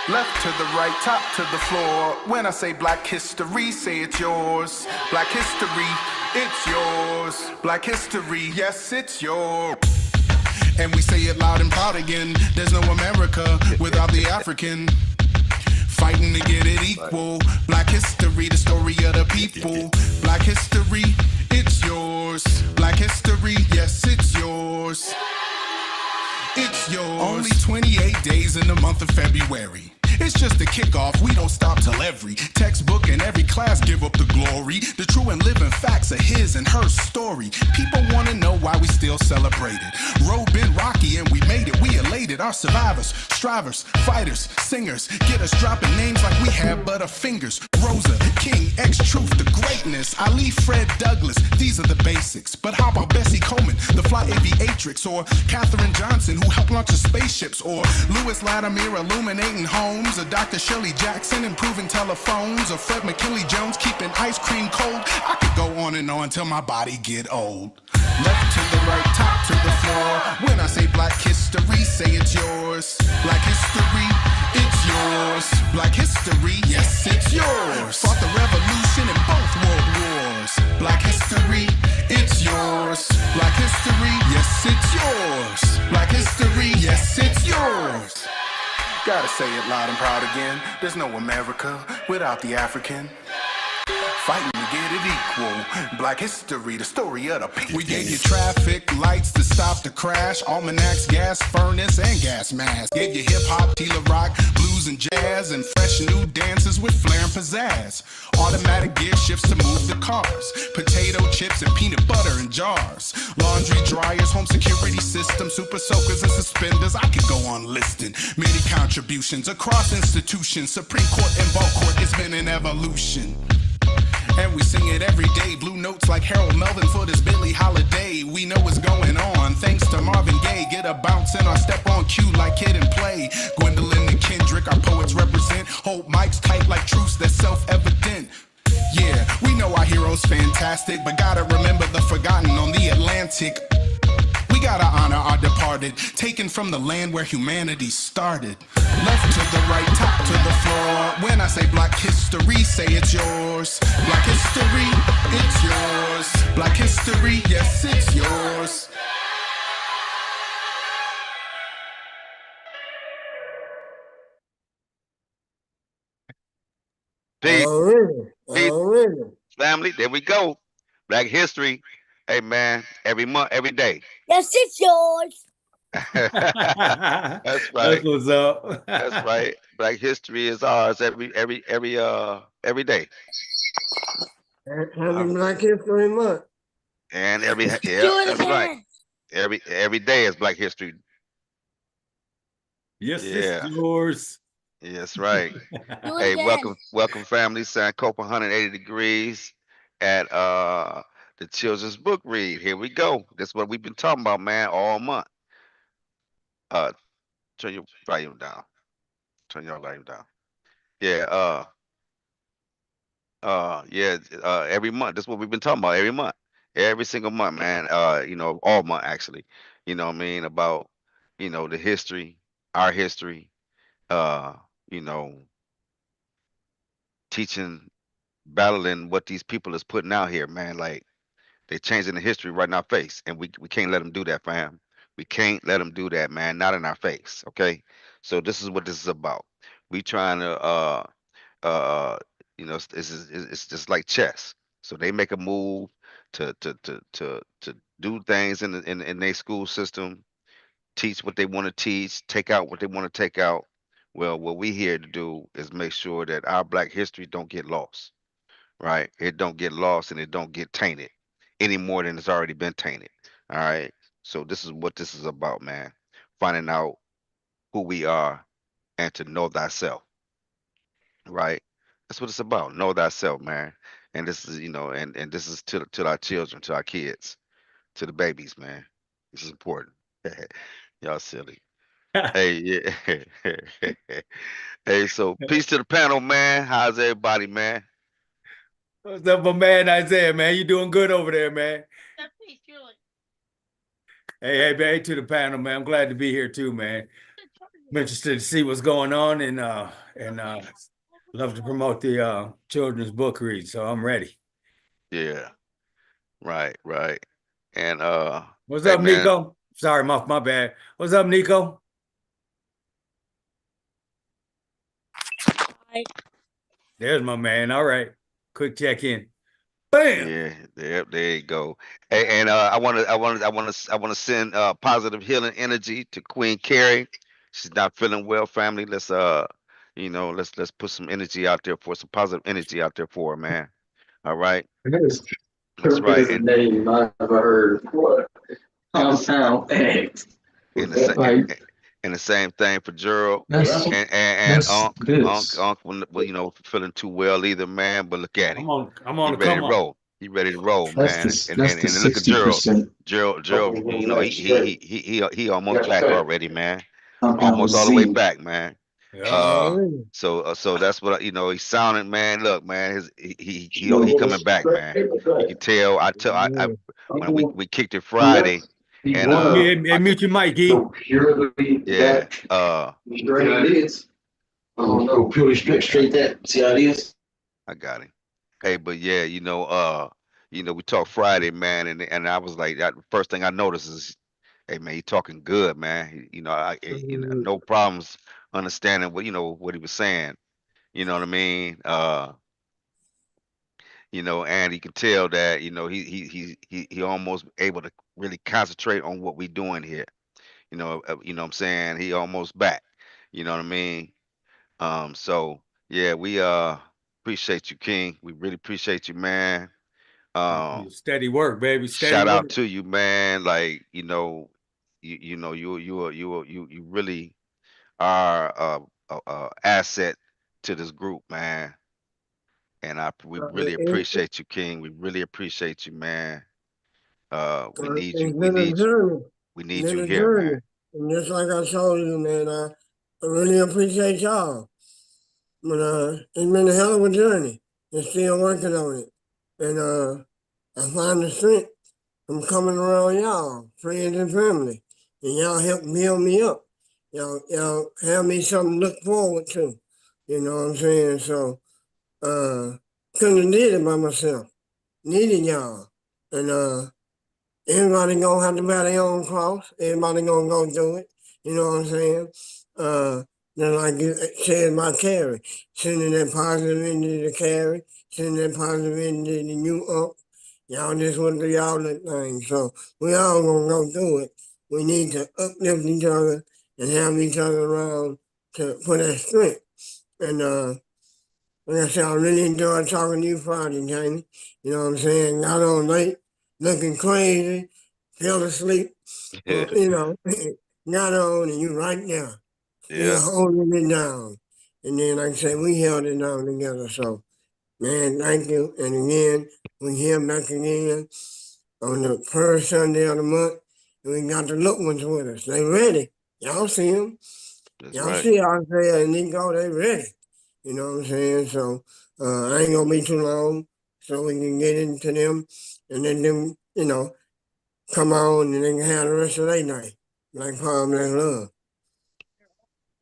Left to the right, top to the floor. When I say Black history, say it's yours. Black history, it's yours. Black history, yes, it's yours. And we say it loud and proud again. There's no America without the African. Fighting to get it equal. Black history, the story of the people. Black history, it's yours. Black history, yes, it's yours. It's yours. Only 28 days in the month of February. It's just a kickoff, we don't stop till every textbook and every class give up the glory. The true and living facts of his and her story. People wanna know why we still celebrate it. Road been rocky and we made it, we elated. Our survivors, strivers, fighters, singers. Get us dropping names like we have butterfingers. Rosa, King, X-Truth, the greatness. Ali, Fred, Douglass, these are the basics. But how about Bessie Coleman, the fly aviatrix? Or Katherine Johnson, who helped launch the spaceships? Or Lewis Latimer illuminating homes? Or Dr. Shirley Jackson improving telephones? Or Fred McKinley Jones keeping ice cream cold? I could go on and on till my body get old. Left to the right, top to the floor. When I say Black history, say it's yours. Black history, it's yours. Black history, yes, it's yours. Fought the revolution in both world wars. Black history, it's yours. Black history, yes, it's yours. Black history, yes, it's yours. Gotta say it loud and proud again. There's no America without the African. Fighting to get it equal. Black history, the story of the people. We gave you traffic lights to stop the crash. Almanacs, gas furnace, and gas mask. Gave you hip-hop, Tila rock, blues and jazz, and fresh new dances with flair and pizzazz. Automatic gear shifts to move the cars. Potato chips and peanut butter in jars. Laundry dryers, home security systems, super soakers and suspenders. I could go on listing. Many contributions across institutions. Supreme Court and Vault Court, it's been an evolution. And we sing it every day. Blue notes like Harold Melvin for this Billie Holiday. We know what's going on. Thanks to Marvin Gaye. Get a bounce in our step on cue like Kid and Play. Gwendolyn and Kendrick, our poets represent. Hold mics tight like truths that's self-evident. Yeah, we know our heroes fantastic, but gotta remember the forgotten on the Atlantic. We gotta honor our departed, taken from the land where humanity started. Left to the right, top to the floor. When I say Black history, say it's yours. Black history, it's yours. Black history, yes, it's yours. Peace. Already, Peace. already. Family, there we go. Black history. Hey, man, every month, every day. Yes, it's yours. That's right. That's what's up. That's right. Black history is ours every day. Happy Black History Month. And Do it that's right. again. Every day is Black history. Yes, Yeah. it's yours. Yes, right. Do it Hey, again. welcome family. Sankofa 180 degrees at the children's book read. Here we go. That's what we've been talking about, man, all month. Turn your volume down. Turn your volume down. Yeah, every month. That's what we've been talking about every month. Every single month, man. All month actually. You know what I mean? About, the history, our history, uh, you know, teaching, battling what these people is putting out here, man. Like they're changing the history right in our face, and we can't let them do that, fam. We can't let them do that, man. Not in our face, okay? So this is what this is about. We trying to uh it's just like chess. So they make a move to do things in their school system, teach what they want to teach, take out what they want to take out. Well, what we here to do is make sure that our Black history don't get lost, right? It don't get lost and it don't get tainted any more than it's already been tainted. All right. So this is what this is about, man. Finding out who we are and to know thyself, right? That's what it's about. Know thyself, man. And this is, and this is to our children, to our kids, to the babies, man. This is important. Y'all silly. Hey, yeah. Hey, so peace to the panel, man. How's everybody, man? What's up, my man Isaiah, man? You doing good over there, man? Hey, man, to the panel, man. I'm glad to be here too, man. interested to see what's going on, and love to promote the children's book read. So I'm ready. Yeah. Right. And What's hey up, man, Nico? Sorry, my bad. What's up, Nico? Hi. There's my man. All right. Quick check in. Bam. yeah, there you go. Hey, and I want to send positive healing energy to Queen Carrie. She's not feeling well, family. Let's put some energy out there for some positive energy out there for her, man. All right. This That's right. is a name I've never heard before. And this Compound X. and the same Like and the same thing for Gerald that's and that's this. Unc, feeling too well either, man. But look at him. I'm He on the ready to come up. roll. He ready to roll, That's man. the And that's and, the and look at Gerald. 60%. Gerald, he almost Got back cut. already, man. Compound Almost all the way Z. back, man. Yeah. Already. So that's what he's sounding, man. Look, man, he No, coming back, man. You can tell. I Yeah. when we kicked it Correct. Friday, He and wanna Hey, mute your mic, E. go purely yeah, that straight it is. I don't know, purely straight that. See how it is? I got him. Hey, but yeah, we talked Friday, man, and I was like, that first thing I noticed is, hey, man, he talking good, man. No problems understanding what he was saying. You know what I mean? And you can tell that, he almost able to really concentrate on what we doing here. What I'm saying? He almost back. You know what I mean? So yeah, we appreciate you, King. We really appreciate you, man. Um, Steady work, baby. Steady Shout out work. to you, man. Like, you really are a asset to this group, man. And we really appreciate you, King. We really appreciate you, man. We need you. It's been a journey. We It's need been you a here, man. journey. And just like I told you, man, I really appreciate y'all. But it's been a hell of a journey. And still working on it. And I find the strength from coming around y'all, friends and family. And y'all help build me up. Y'all have me something to look forward to. You know what I'm saying? So couldn't have did it by myself. Needed y'all. And everybody gonna have to bear their own cross. Everybody gonna go through it. You know what I'm saying? Uh, then like you said about Carrie, sending that positive energy to Carrie, sending that positive energy to you up. Y'all just went through y'all that thing. So we all gonna go through it. We need to uplift each other and have each other around for that strength. And like I said, I really enjoyed talking to you Friday, Jamie. You know what I'm saying? Got on late, looking crazy, fell asleep. You know, got on and you right there. Still Yeah, holding it down. And then, like I said, we held it down together. So, man, thank you. And again, we here back again on the first Sunday of the month. And we got the little ones with us. They ready. Y'all see them. that's Y'all right. see Isaiah and Nico, they ready. You know what I'm saying? So I ain't gonna be too long so we can get into them and then them, come on and they can have the rest of their night. Like Palm like love.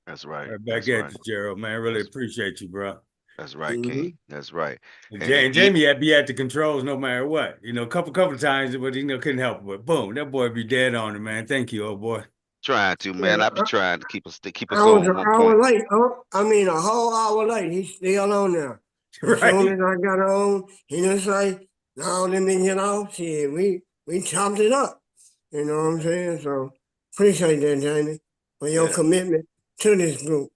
That's right. Right back That's at right. you, Gerald, man. Really That's appreciate you, bro. that's right, Mm-hmm. King. That's right. And And Jamie had be at the controls no matter what. A couple times, but couldn't help it. But boom, that boy be dead on it, man. Thank you, old boy. trying to, man. I be trying to keep I us was an on hour point. late. I mean, a whole hour late. He's still on there. As soon Right. as I got on, he just say, "No, let me get off." Shit, we chopped it up. You know what I'm saying? So appreciate that, Jamie, for your Yeah, commitment to this group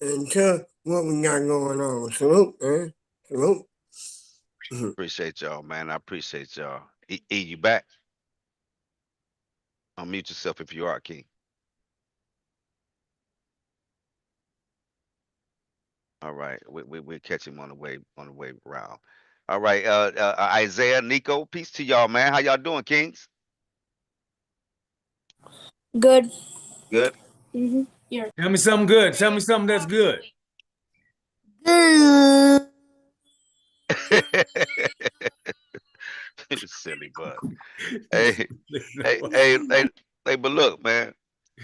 and to what we got going on. Salute, man. Salute. appreciate y'all, man. I appreciate y'all. You back? Unmute yourself if you are, King. All right, we'll catch him on the way around. All right, Isaiah, Nico, peace to y'all, man. How y'all doing, Kings? Good. Good. Mm-hmm. Here. Tell me something good. Tell me something that's good. Good. Silly butt. Hey, hey, hey, hey, hey, but look, man.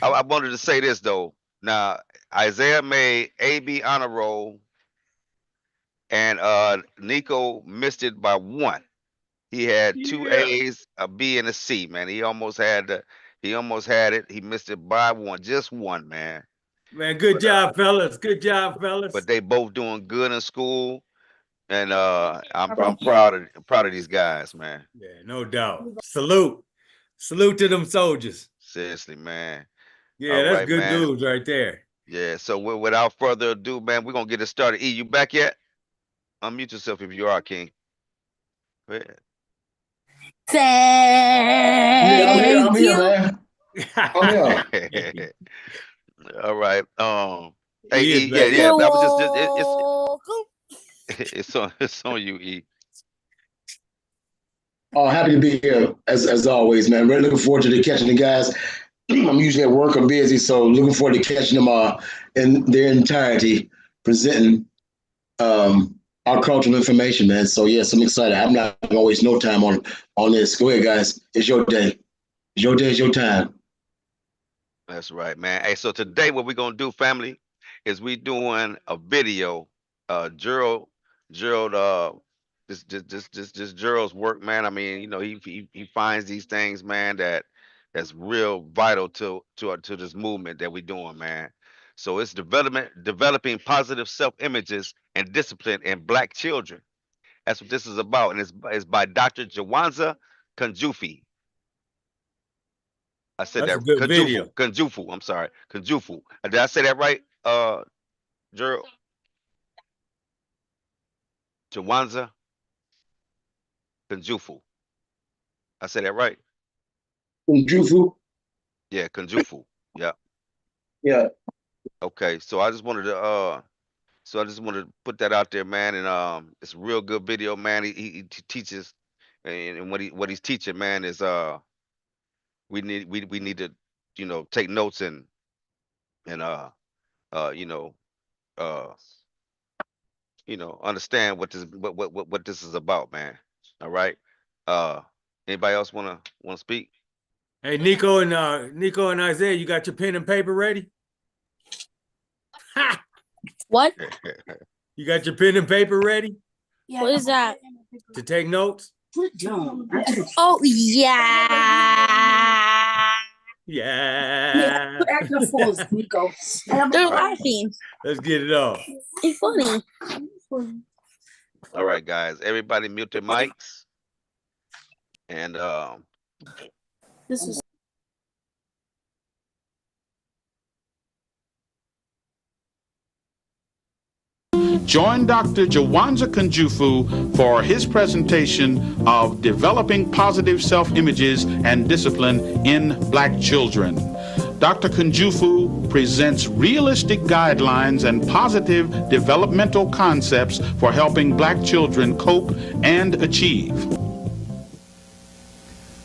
I wanted to say this though. Now Isaiah made AB honor roll, and Nico missed it by one. He had two A's, a B, and a C. Man, he almost had it. He missed it by one, just one, man. Man, good But job, fellas. Good job, fellas. but they both doing good in school, and I'm proud of these guys, man. Yeah, no doubt. Salute. Salute to them soldiers. Seriously, man. Yeah, All that's right, good man. news right there. Yeah. So without further ado, man, we're gonna get it started. E, you back yet? Unmute yourself if you are, King. Go ahead. Yeah, I'm Thank here, you. man. I'm here. All right. Hey, He is E, yeah, back. yeah. You're I was just welcome. it's on you, E. Oh, happy to be here as always, man. Really looking forward to catching the guys. I'm usually at work or busy, so looking forward to catching them in their entirety, presenting our cultural information, man. So yes, I'm excited. I'm not gonna waste no time on this. Go ahead, guys. It's your day. It's your day. It's your time. That's right, man. Hey, so today what we're gonna do, family, is we doing a video. Gerald, just Gerald's work, man. I mean, he finds these things, man, that's real vital to this movement that we're doing, man. So it's developing positive self-images and discipline in Black children. That's what this is about, and it's by Dr. Jawanza Kunjufu. I said That's a that good Kunjufu, video. Kunjufu. I'm sorry, Kunjufu. Did I say that right? Gerald, Jawanza Kunjufu. I said that right? Kunjufu. Yeah, Kunjufu. Yeah. Yeah. Okay. So I just wanted to put that out there, man. And it's a real good video, man. He teaches, and what he's teaching, man, is we need to take notes and uh you know uh understand what this is about, man. All right. Uh, Anybody else wanna speak? Hey, Nico and Isaiah, you got your pen and paper ready? Ha! What? You got your pen and paper ready What is that? to take notes? Oh, yeah. Yeah. They're laughing. Let's get it off. It's funny. All right, guys. Everybody mute their mics. And This is Join Dr. Jawanza Kunjufu for his presentation of developing positive self-images and discipline in Black children. Dr. Kunjufu presents realistic guidelines and positive developmental concepts for helping Black children cope and achieve.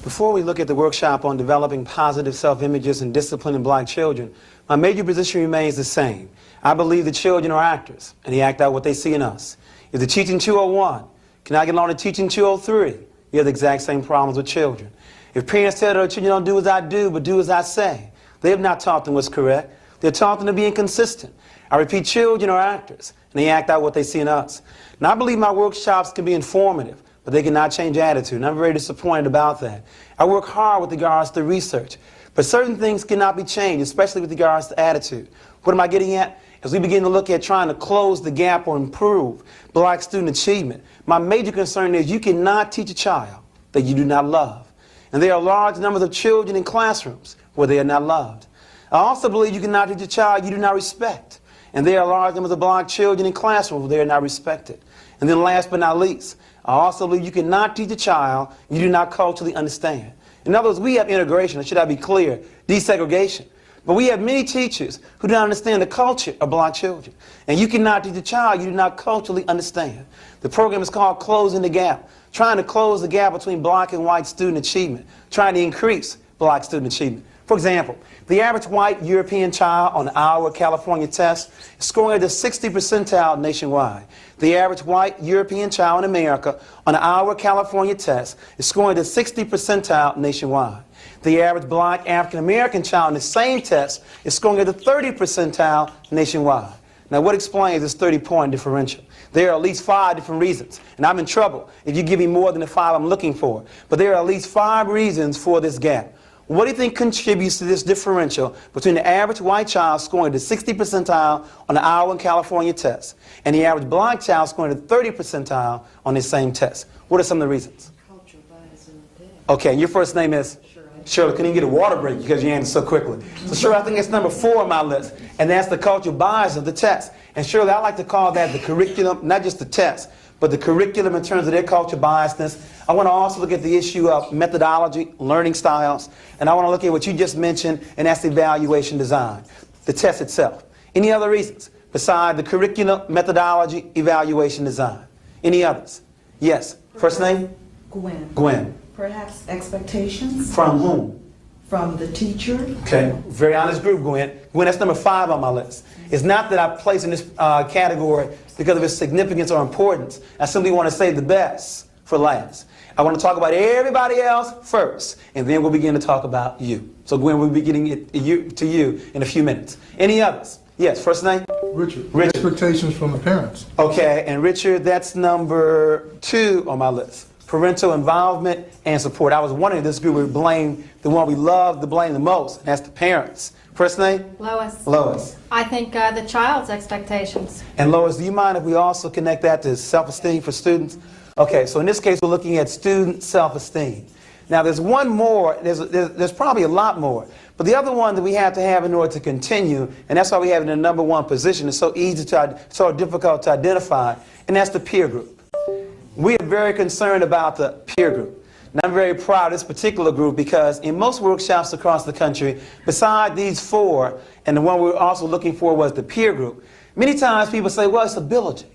Before we look at the workshop on developing positive self-images and discipline in Black children, my major position remains the same. I believe the children are actors, and they act out what they see in us. If the teaching 201 cannot get along to teaching 203, you have the exact same problems with children. If parents tell their children don't do as I do, but do as I say, they have not taught them what's correct. They're taught them to be inconsistent. I repeat, children are actors, and they act out what they see in us. And I believe my workshops can be informative, but they cannot change attitude, and I'm very disappointed about that. I work hard with regards to research, but certain things cannot be changed, especially with regards to attitude. What am I getting at? As we begin to look at trying to close the gap or improve Black student achievement, my major concern is you cannot teach a child that you do not love. And there are large numbers of children in classrooms where they are not loved. I also believe you cannot teach a child you do not respect. And there are large numbers of Black children in classrooms where they are not respected. And then last but not least, I also believe you cannot teach a child you do not culturally understand. In other words, we have integration, or should I be clear, desegregation. But we have many teachers who do not understand the culture of Black children. And you cannot teach a child you do not culturally understand. The program is called Closing the Gap, trying to close the gap between Black and white student achievement, trying to increase Black student achievement. For example, the average white European child on the Iowa, California test is scoring at the 60th percentile nationwide. The average white European child in America on the Iowa, California test is scoring at the 60th percentile nationwide. The average black African-American child in the same test is scoring at the 30th percentile nationwide. Now, what explains this 30-point differential? There are at least 5 different reasons, and I'm in trouble if you give me more than the 5 I'm looking for. But there are at least 5 reasons for this gap. What do you think contributes to this differential between the average white child scoring the 60th percentile on the Iowa and California test and the average black child scoring the 30th percentile on the same test? What are some of the reasons? Cultural bias in the test. Okay, and your first name is? Shirley. Can you get a water break because you answered so quickly? So Shirley, I think it's number 4 on my list, and that's the cultural bias of the test. And Shirley, I like to call that the curriculum, not just the test, but the curriculum in terms of their cultural biasness. I want to also look at the issue of methodology, learning styles, and I want to look at what you just mentioned, and that's evaluation design, the test itself. Any other reasons besides the curriculum, methodology, evaluation design? Any others? Yes. First name? Gwen. Gwen. Perhaps expectations From whom? from the teacher. Okay, very honest group, Gwen. Gwen, that's number 5 on my list. It's not that I place in this category because of its significance or importance. I simply want to save the best for last. I want to talk about everybody else first, and then we'll begin to talk about you. So, Gwen, we'll be getting to you in a few minutes. Any others? Yes, first name? Richard. Richard. Expectations from the parents. Okay, and Richard, that's number 2 on my list. Parental involvement and support. I was wondering if this group would blame the one we love to blame the most, and that's the parents. First name? Lois. Lois. I think the child's expectations. And Lois, do you mind if we also connect that to self-esteem for students? Okay, so in this case, we're looking at student self-esteem. Now, there's one more, there's probably a lot more, but the other one that we have to have in order to continue, and that's why we have it in the number 1 position, it's so easy to, so difficult to identify, and that's the peer group. We are very concerned about the peer group. And I'm very proud of this particular group because in most workshops across the country, beside these 4, and the one we were also looking for was the peer group, many times people say, well, it's ability.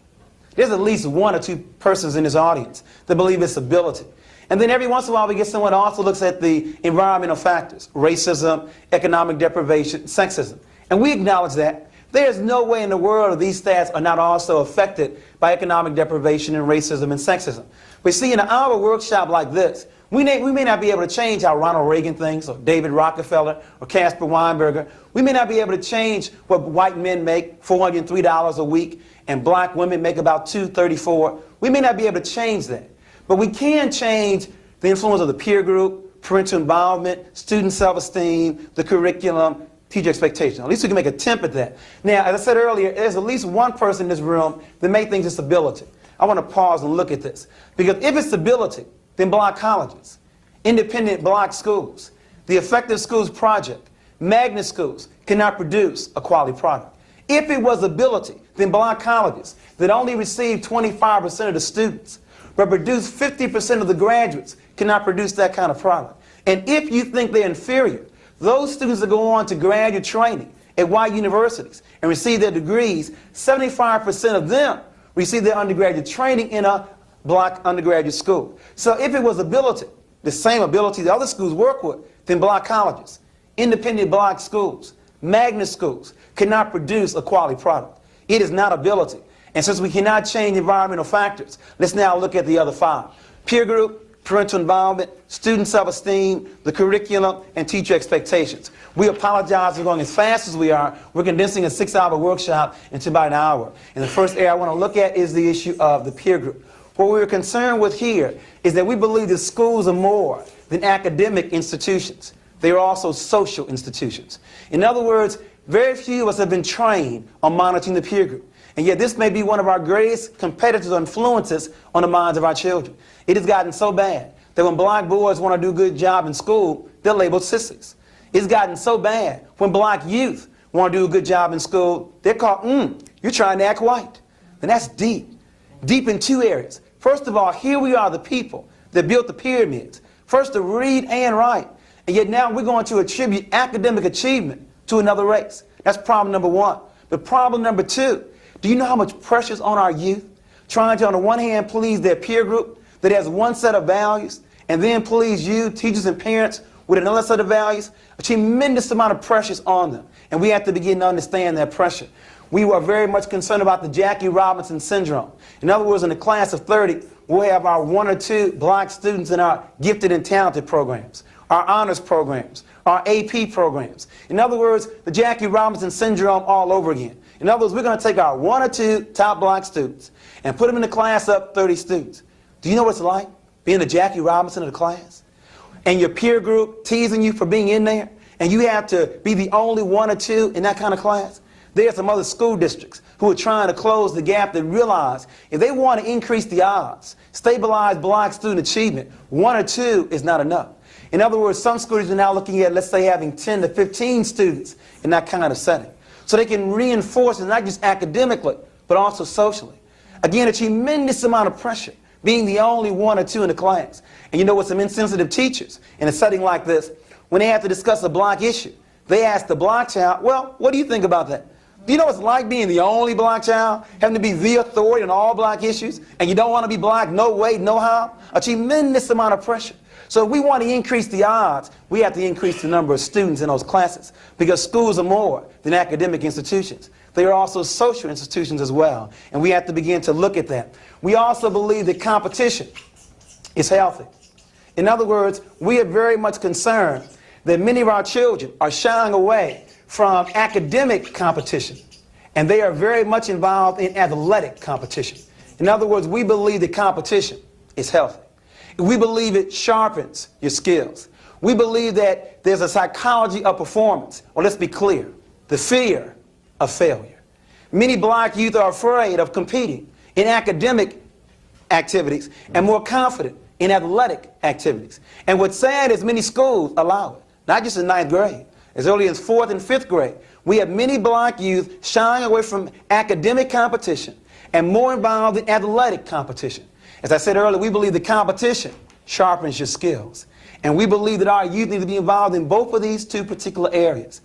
There's at least 1 or 2 persons in this audience that believe it's ability. And then every once in a while we get someone who also looks at the environmental factors, racism, economic deprivation, sexism. And we acknowledge that. There's no way in the world that these stats are not also affected by economic deprivation and racism and sexism. But see, in an hour workshop like this, we may not be able to change how Ronald Reagan thinks, or David Rockefeller, or Caspar Weinberger. We may not be able to change what white men make, $403 a week, and black women make about $234. We may not be able to change that. But we can change the influence of the peer group, parental involvement, student self-esteem, the curriculum, teacher expectation. At least we can make an attempt at that. Now, as I said earlier, there's at least 1 person in this room that may think it's ability. I want to pause and look at this. Because if it's ability, then black colleges, independent black schools, the Effective Schools Project, magnet schools cannot produce a quality product. If it was ability, then black colleges that only receive 25% of the students but produce 50% of the graduates cannot produce that kind of product. And if you think they're inferior, those students that go on to graduate training at white universities and receive their degrees, 75% of them receive their undergraduate training in a black undergraduate school. So if it was ability, the same ability the other schools work with, then black colleges, independent black schools, magnet schools cannot produce a quality product. It is not ability. And since we cannot change environmental factors, let's now look at the other 5. Peer group, parental involvement, student self-esteem, the curriculum, and teacher expectations. We apologize for going as fast as we are. We're condensing a 6-hour workshop into about an hour. And the first area I want to look at is the issue of the peer group. What we're concerned with here is that we believe that schools are more than academic institutions. They are also social institutions. In other words, very few of us have been trained on monitoring the peer group. And yet this may be one of our greatest competitors or influences on the minds of our children. It has gotten so bad that when black boys want to do a good job in school, they're labeled sissies. It's gotten so bad when black youth want to do a good job in school, they're called, you're trying to act white. And that's deep. Deep in 2 areas. First of all, here we are, the people that built the pyramids. First to read and write. And yet now we're going to attribute academic achievement to another race. That's problem number 1. But problem number 2, do you know how much pressure is on our youth? Trying to, on the one hand, please their peer group that has one set of values, and then please you, teachers and parents, with another set of values. A tremendous amount of pressure is on them. And we have to begin to understand that pressure. We were very much concerned about the Jackie Robinson syndrome. In other words, in the class of 30, we'll have our 1 or 2 black students in our gifted and talented programs. our honors programs, our AP programs. In other words, the Jackie Robinson syndrome all over again. In other words, we're going to take our 1 or 2 top black students and put them in a class of 30 students. Do you know what it's like being the Jackie Robinson of the class? And your peer group teasing you for being in there, and you have to be the only 1 or 2 in that kind of class? There are some other school districts who are trying to close the gap that realize if they want to increase the odds, stabilize black student achievement, 1 or 2 is not enough. In other words, some schools are now looking at, let's say, having 10 to 15 students in that kind of setting. So they can reinforce it not just academically, but also socially. Again, a tremendous amount of pressure, being the only 1 or 2 in the class. And you know what, some insensitive teachers in a setting like this, when they have to discuss a black issue, they ask the black child, well, what do you think about that? Do you know what it's like being the only black child, having to be the authority on all black issues, and you don't want to be black, no way, no how? A tremendous amount of pressure. So if we want to increase the odds, we have to increase the number of students in those classes, because schools are more than academic institutions. They are also social institutions as well, and we have to begin to look at that. We also believe that competition is healthy. In other words, we are very much concerned that many of our children are shying away from academic competition, and they are very much involved in athletic competition. In other words, we believe that competition is healthy. We believe it sharpens your skills. We believe that there's a psychology of performance, or let's be clear, the fear of failure. Many black youth are afraid of competing in academic activities and more confident in athletic activities. And what's sad is many schools allow it, not just in 9th grade. As early as 4th and 5th grade, we have many black youth shying away from academic competition and more involved in athletic competition. As I said earlier, we believe the competition sharpens your skills. And we believe that our youth need to be involved in both of these 2 particular areas.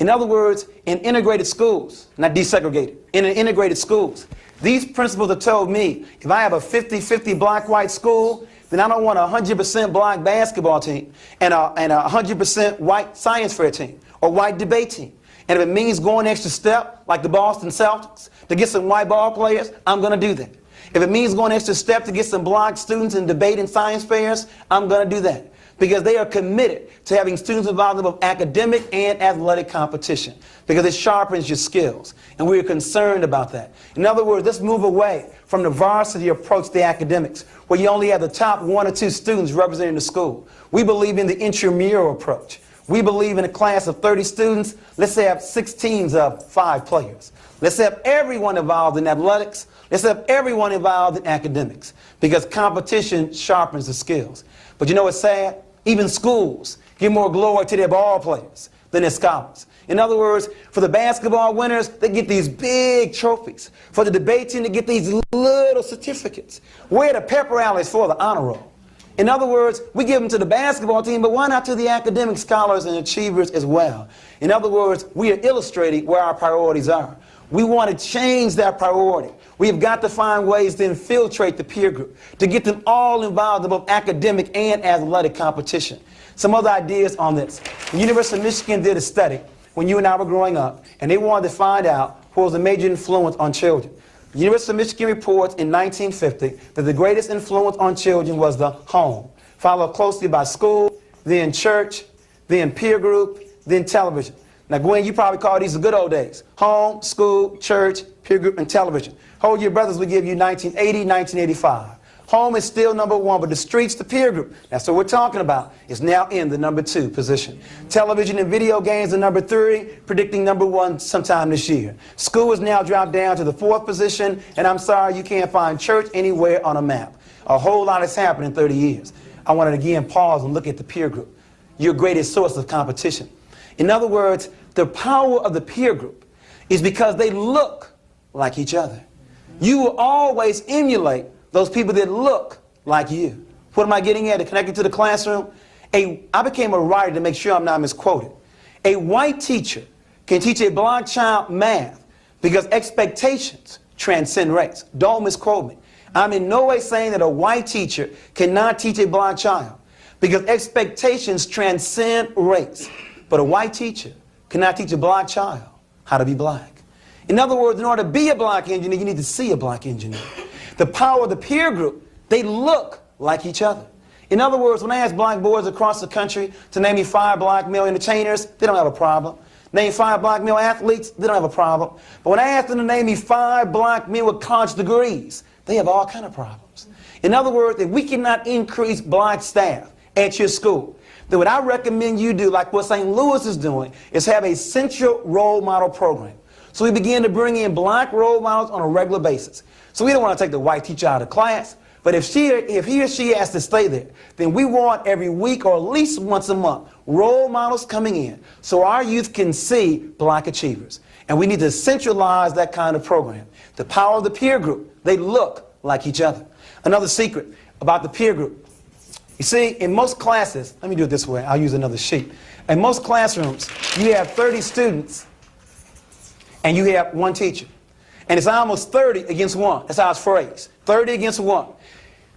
In other words, in integrated schools, not desegregated, in integrated schools, these principals have told me, if I have a 50-50 black-white school, then I don't want a 100% black basketball team and a 100% white science fair team or white debate team. And if it means going extra step, like the Boston Celtics, to get some white ball players, I'm going to do that. If it means going extra step to get some black students in debate and science fairs, I'm going to do that. Because they are committed to having students involved in both academic and athletic competition. Because it sharpens your skills. And we are concerned about that. In other words, let's move away from the varsity approach to academics, where you only have the top 1 or 2 students representing the school. We believe in the intramural approach. We believe in a class of 30 students, let's have 6 teams of 5 players. Let's have everyone involved in athletics. Let's have everyone involved in academics, because competition sharpens the skills. But you know what's sad? Even schools give more glory to their ball players than their scholars. In other words, for the basketball winners, they get these big trophies. For the debate team, they get these little certificates. Where are the pep rallies for the honor roll? In other words, we give them to the basketball team, but why not to the academic scholars and achievers as well? In other words, we are illustrating where our priorities are. We want to change that priority. We have got to find ways to infiltrate the peer group, to get them all involved in both academic and athletic competition. Some other ideas on this. The University of Michigan did a study when you and I were growing up, and they wanted to find out what was a major influence on children. The University of Michigan reports in 1950 that the greatest influence on children was the home, followed closely by school, then church, then peer group, then television. Now, Gwen, you probably call these the good old days. Home, school, church, peer group, and television. Hold Your Brothers will give you 1980, 1985. Home is still number 1, but the streets, the peer group, that's what we're talking about, is now in the number 2 position. Television and video games are number 3, predicting number 1 sometime this year. School has now dropped down to the 4th position, and I'm sorry, you can't find church anywhere on a map. A whole lot has happened in 30 years. I want to again pause and look at the peer group, your greatest source of competition. In other words, the power of the peer group is because they look like each other. You will always emulate those people that look like you. What am I getting at? To connect it to the classroom? I became a writer to make sure I'm not misquoted. A white teacher can teach a black child math because expectations transcend race. Don't misquote me. I'm in no way saying that a white teacher cannot teach a black child because expectations transcend race. But a white teacher cannot teach a black child how to be black. In other words, in order to be a black engineer, you need to see a black engineer. The power of the peer group, they look like each other. In other words, when I ask black boys across the country to name me 5 black male entertainers, they don't have a problem. Name 5 black male athletes, they don't have a problem. But when I ask them to name me 5 black men with college degrees, they have all kind of problems. In other words, if we cannot increase black staff at your school, then what I recommend you do, like what St. Louis is doing, is have a central role model program. So we begin to bring in black role models on a regular basis. So we don't want to take the white teacher out of class, but if he or she has to stay there, then we want every week or at least once a month role models coming in so our youth can see black achievers. And we need to centralize that kind of program. The power of the peer group, they look like each other. Another secret about the peer group. You see, in most classes, let me do it this way, I'll use another sheet. In most classrooms, you have 30 students and you have 1 teacher. And it's almost 30 against 1. That's how it's phrased. 30 against 1.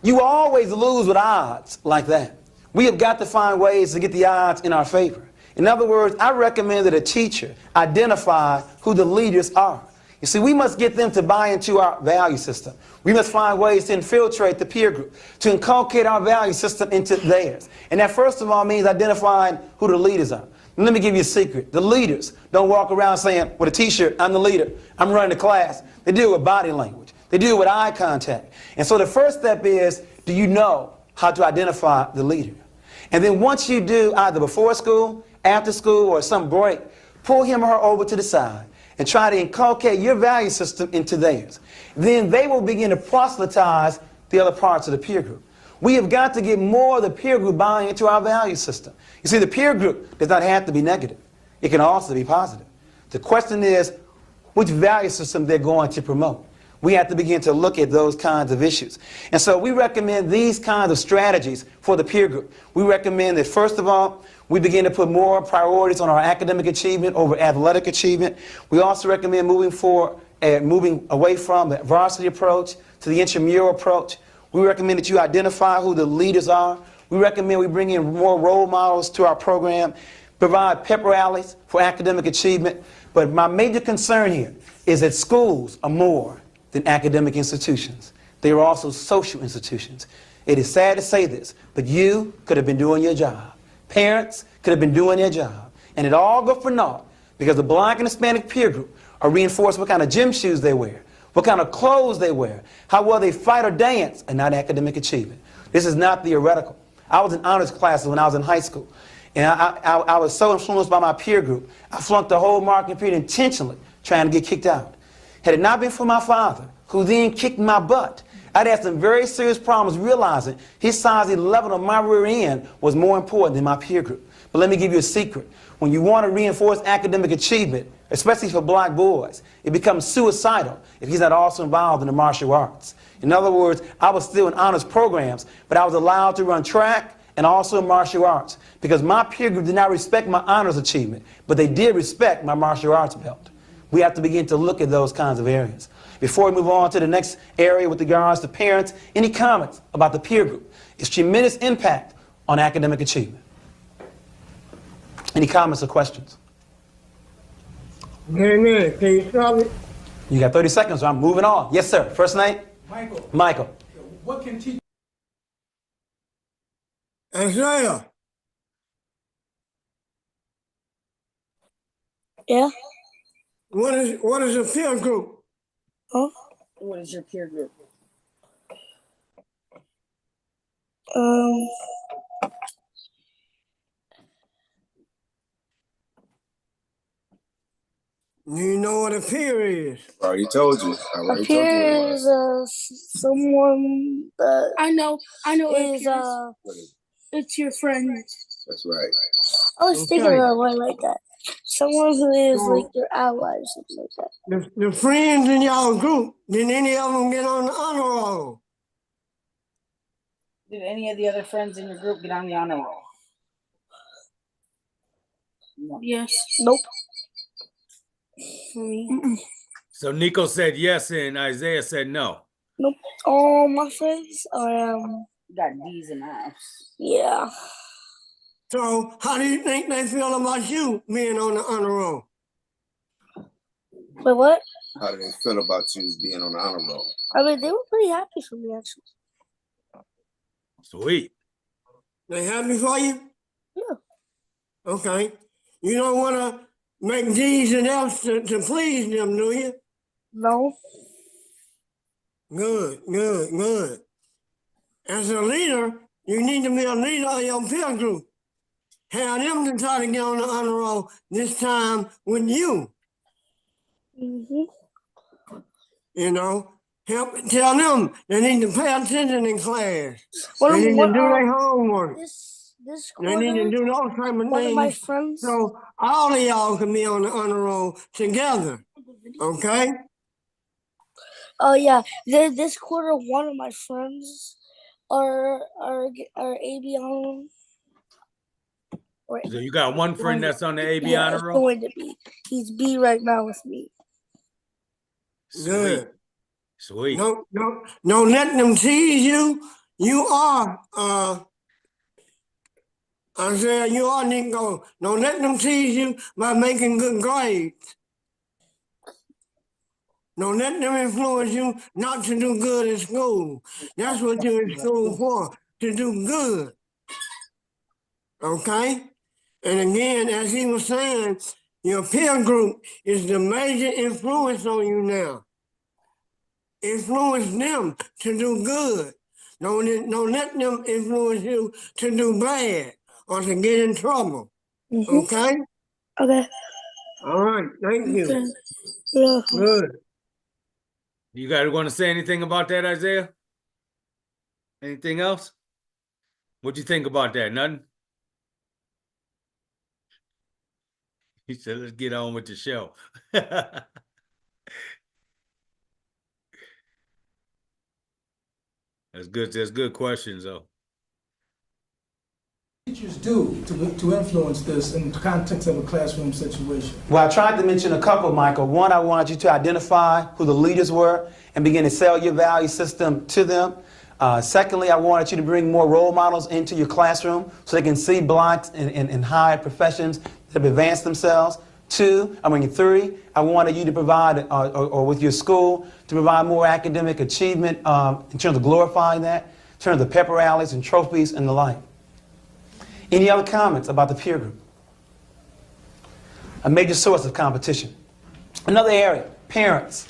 You always lose with odds like that. We have got to find ways to get the odds in our favor. In other words, I recommend that a teacher identify who the leaders are. You see, we must get them to buy into our value system. We must find ways to infiltrate the peer group, to inculcate our value system into theirs. And that first of all means identifying who the leaders are. Let me give you a secret. The leaders don't walk around saying, with a t-shirt, I'm the leader, I'm running the class. They do it with body language. They do it with eye contact. And so the first step is, do you know how to identify the leader? And then once you do, either before school, after school, or some break, pull him or her over to the side and try to inculcate your value system into theirs. Then they will begin to proselytize the other parts of the peer group. We have got to get more of the peer group buying into our value system. You see, the peer group does not have to be negative. It can also be positive. The question is, which value system they're going to promote. We have to begin to look at those kinds of issues. And so we recommend these kinds of strategies for the peer group. We recommend that, first of all, we begin to put more priorities on our academic achievement over athletic achievement. We also recommend moving away from the varsity approach to the intramural approach. We recommend that you identify who the leaders are. We recommend we bring in more role models to our program, provide pep rallies for academic achievement. But my major concern here is that schools are more than academic institutions. They are also social institutions. It is sad to say this, but you could have been doing your job. Parents could have been doing their job. And it all go for naught because the black and Hispanic peer group are reinforced what kind of gym shoes they wear, what kind of clothes they wear, how well they fight or dance, and not academic achievement. This is not theoretical. I was in honors classes when I was in high school, and I was so influenced by my peer group, I flunked the whole marketing period intentionally, trying to get kicked out. Had it not been for my father, who then kicked my butt, I'd had some very serious problems realizing his size 11 on my rear end was more important than my peer group. But let me give you a secret. When you want to reinforce academic achievement, especially for black boys, it becomes suicidal if he's not also involved in the martial arts. In other words, I was still in honors programs, but I was allowed to run track and also martial arts because my peer group did not respect my honors achievement, but they did respect my martial arts belt. We have to begin to look at those kinds of areas. Before we move on to the next area with regards to parents, any comments about the peer group? Its tremendous impact on academic achievement. Any comments or questions? Amen. Can you stop it? You got 30 seconds, so I'm moving on. Yes, sir. First name? Michael. Michael. What can teach? Isaiah. Yeah. What is a peer group? Huh? What is your peer group? You know what a peer is? Already told you. A peer is someone that I know is it's your friend. That's right. I was thinking of one like that. Someone who is like your ally or something like that. The friends in y'all group, did any of them get on the honor roll? Did any of the other friends in your group get on the honor roll? No. Yes. Nope. So Nico said yes, and Isaiah said no. Nope. All my friends are Got D's and F's. yeah. So how do you think they feel about you being on the honor roll? But what? How do they feel about you being on the honor roll? I mean, they were pretty happy for me actually. Sweet. They happy for you? Yeah. Okay. You don't want to make D's and F's to please them, do you? No. Good, good, good. As a leader, you need to be a leader of your peer group. Have them to try to get on the honor roll this time with you. Mm-hmm. You know, tell them they need to pay attention in class. One They of need to do their homework. this They need to quarter, do those type of one of my things friends. so all of y'all can be on the honor roll together. Okay? Oh yeah, this quarter, one of my friends are AB on. So you got one friend that's on the AB Yeah, honor it's roll? going to be. He's B right now with me. Sweet. Sweet. No, let them tease you. You are, Isaiah, you are Nico. Don't let them tease you by making good grades. Don't let them influence you not to do good in school. That's what you're in school for, to do good. Okay? And again, as he was saying, your peer group is the major influence on you now. Influence them to do good. Don't let them influence you to do bad or to get in trouble. Mm-hmm. Okay? Okay. All right. Thank you. Okay. Yeah. Good. You guys want to say anything about that, Isaiah? Anything else? What you think about that? Nothing? He said, let's get on with the show. That's good. That's good questions, though. Teachers do to influence this in the context of a classroom situation? Well, I tried to mention a couple, Michael. One, I wanted you to identify who the leaders were and begin to sell your value system to them. Secondly, I wanted you to bring more role models into your classroom so they can see blacks in high professions that have advanced themselves. Three, I wanted you to provide, or with your school, to provide more academic achievement in terms of glorifying that, in terms of pepper rallies and trophies and the like. Any other comments about the peer group? A major source of competition. Another area, parents.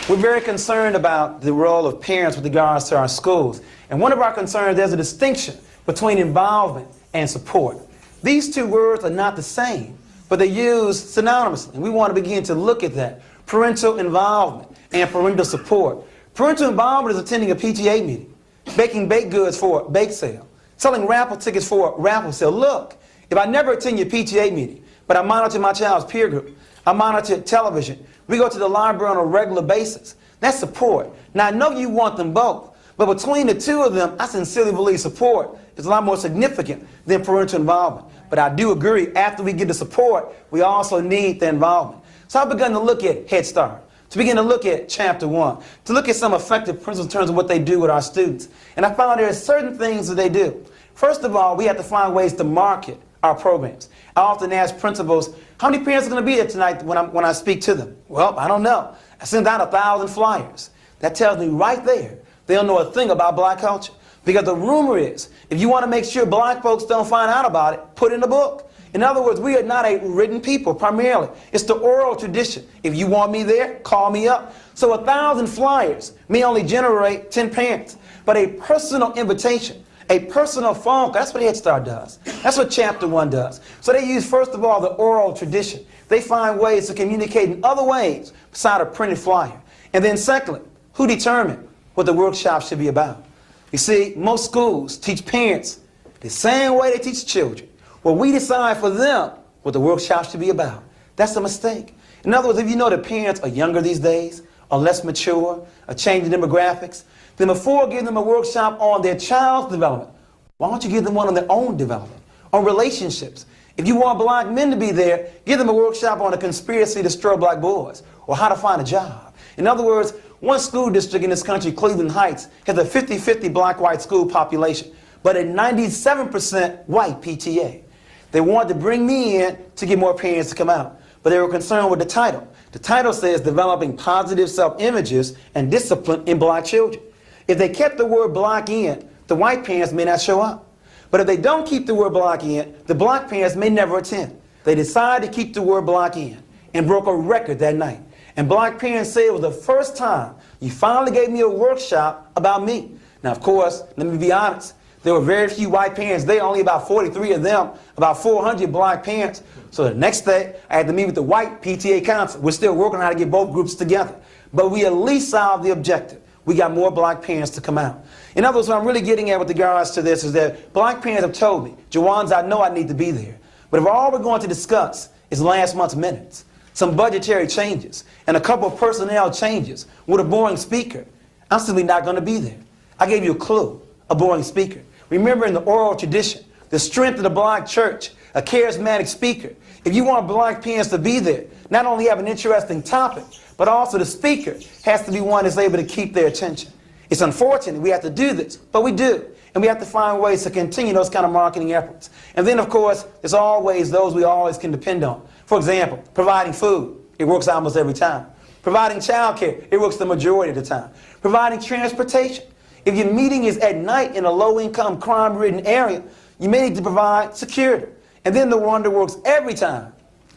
We're very concerned about the role of parents with regards to our schools. And one of our concerns, there's a distinction between involvement and support. These two words are not the same, but they're used synonymously. And we want to begin to look at that. Parental involvement and parental support. Parental involvement is attending a PTA meeting, baking baked goods for a bake sale, selling raffle tickets for a raffle sale. Look, if I never attend your PTA meeting, but I monitor my child's peer group, I monitor television, we go to the library on a regular basis, that's support. Now, I know you want them both, but between the two of them, I sincerely believe support is a lot more significant than parental involvement. But I do agree, after we get the support, we also need the involvement. So I've begun to look at Head Start, to begin to look at Chapter 1, to look at some effective principles in terms of what they do with our students. And I found there are certain things that they do. First of all, we have to find ways to market our programs. I often ask principals, how many parents are going to be there tonight when I speak to them? Well, I don't know. I sent out 1,000 flyers. That tells me right there, they don't know a thing about black culture. Because the rumor is, if you want to make sure black folks don't find out about it, put in a book. In other words, we are not a written people primarily. It's the oral tradition. If you want me there, call me up. So 1,000 flyers may only generate 10 parents, but a personal invitation, a personal phone call, that's what Head Start does. That's what Chapter 1 does. So they use, first of all, the oral tradition. They find ways to communicate in other ways beside a printed flyer. And then secondly, who determined what the workshop should be about? You see, most schools teach parents the same way they teach children. Well, we decide for them what the workshop should be about. That's a mistake. In other words, if you know that parents are younger these days, are less mature, are changing demographics, then before giving them a workshop on their child's development, why don't you give them one on their own development, on relationships? If you want black men to be there, give them a workshop on a conspiracy to destroy black boys, or how to find a job. In other words, one school district in this country, Cleveland Heights, has a 50-50 black-white school population, but a 97% white PTA. They wanted to bring me in to get more parents to come out, but they were concerned with the title. The title says developing positive self-images and discipline in black children. If they kept the word black in, the white parents may not show up. But if they don't keep the word black in, the black parents may never attend. They decide to keep the word black in and broke a record that night. And black parents say it was the first time you finally gave me a workshop about me. Now, of course, let me be honest. There were very few white parents there, only about 43 of them, about 400 black parents. So the next day, I had to meet with the white PTA council. We're still working on how to get both groups together. But we at least solved the objective. We got more black parents to come out. In other words, what I'm really getting at with regards to this is that black parents have told me, Jawanza, I know I need to be there. But if all we're going to discuss is last month's minutes, some budgetary changes, and a couple of personnel changes with a boring speaker, I'm simply not going to be there. I gave you a clue, a boring speaker. Remember in the oral tradition, the strength of the black church, a charismatic speaker. If you want black parents to be there, not only have an interesting topic, but also the speaker has to be one that's able to keep their attention. It's unfortunate we have to do this, but we do. And we have to find ways to continue those kind of marketing efforts. And then, of course, there's always those we always can depend on. For example, providing food. It works almost every time. Providing childcare. It works the majority of the time. Providing transportation. If your meeting is at night in a low-income, crime-ridden area, you may need to provide security. And then the one that works every time,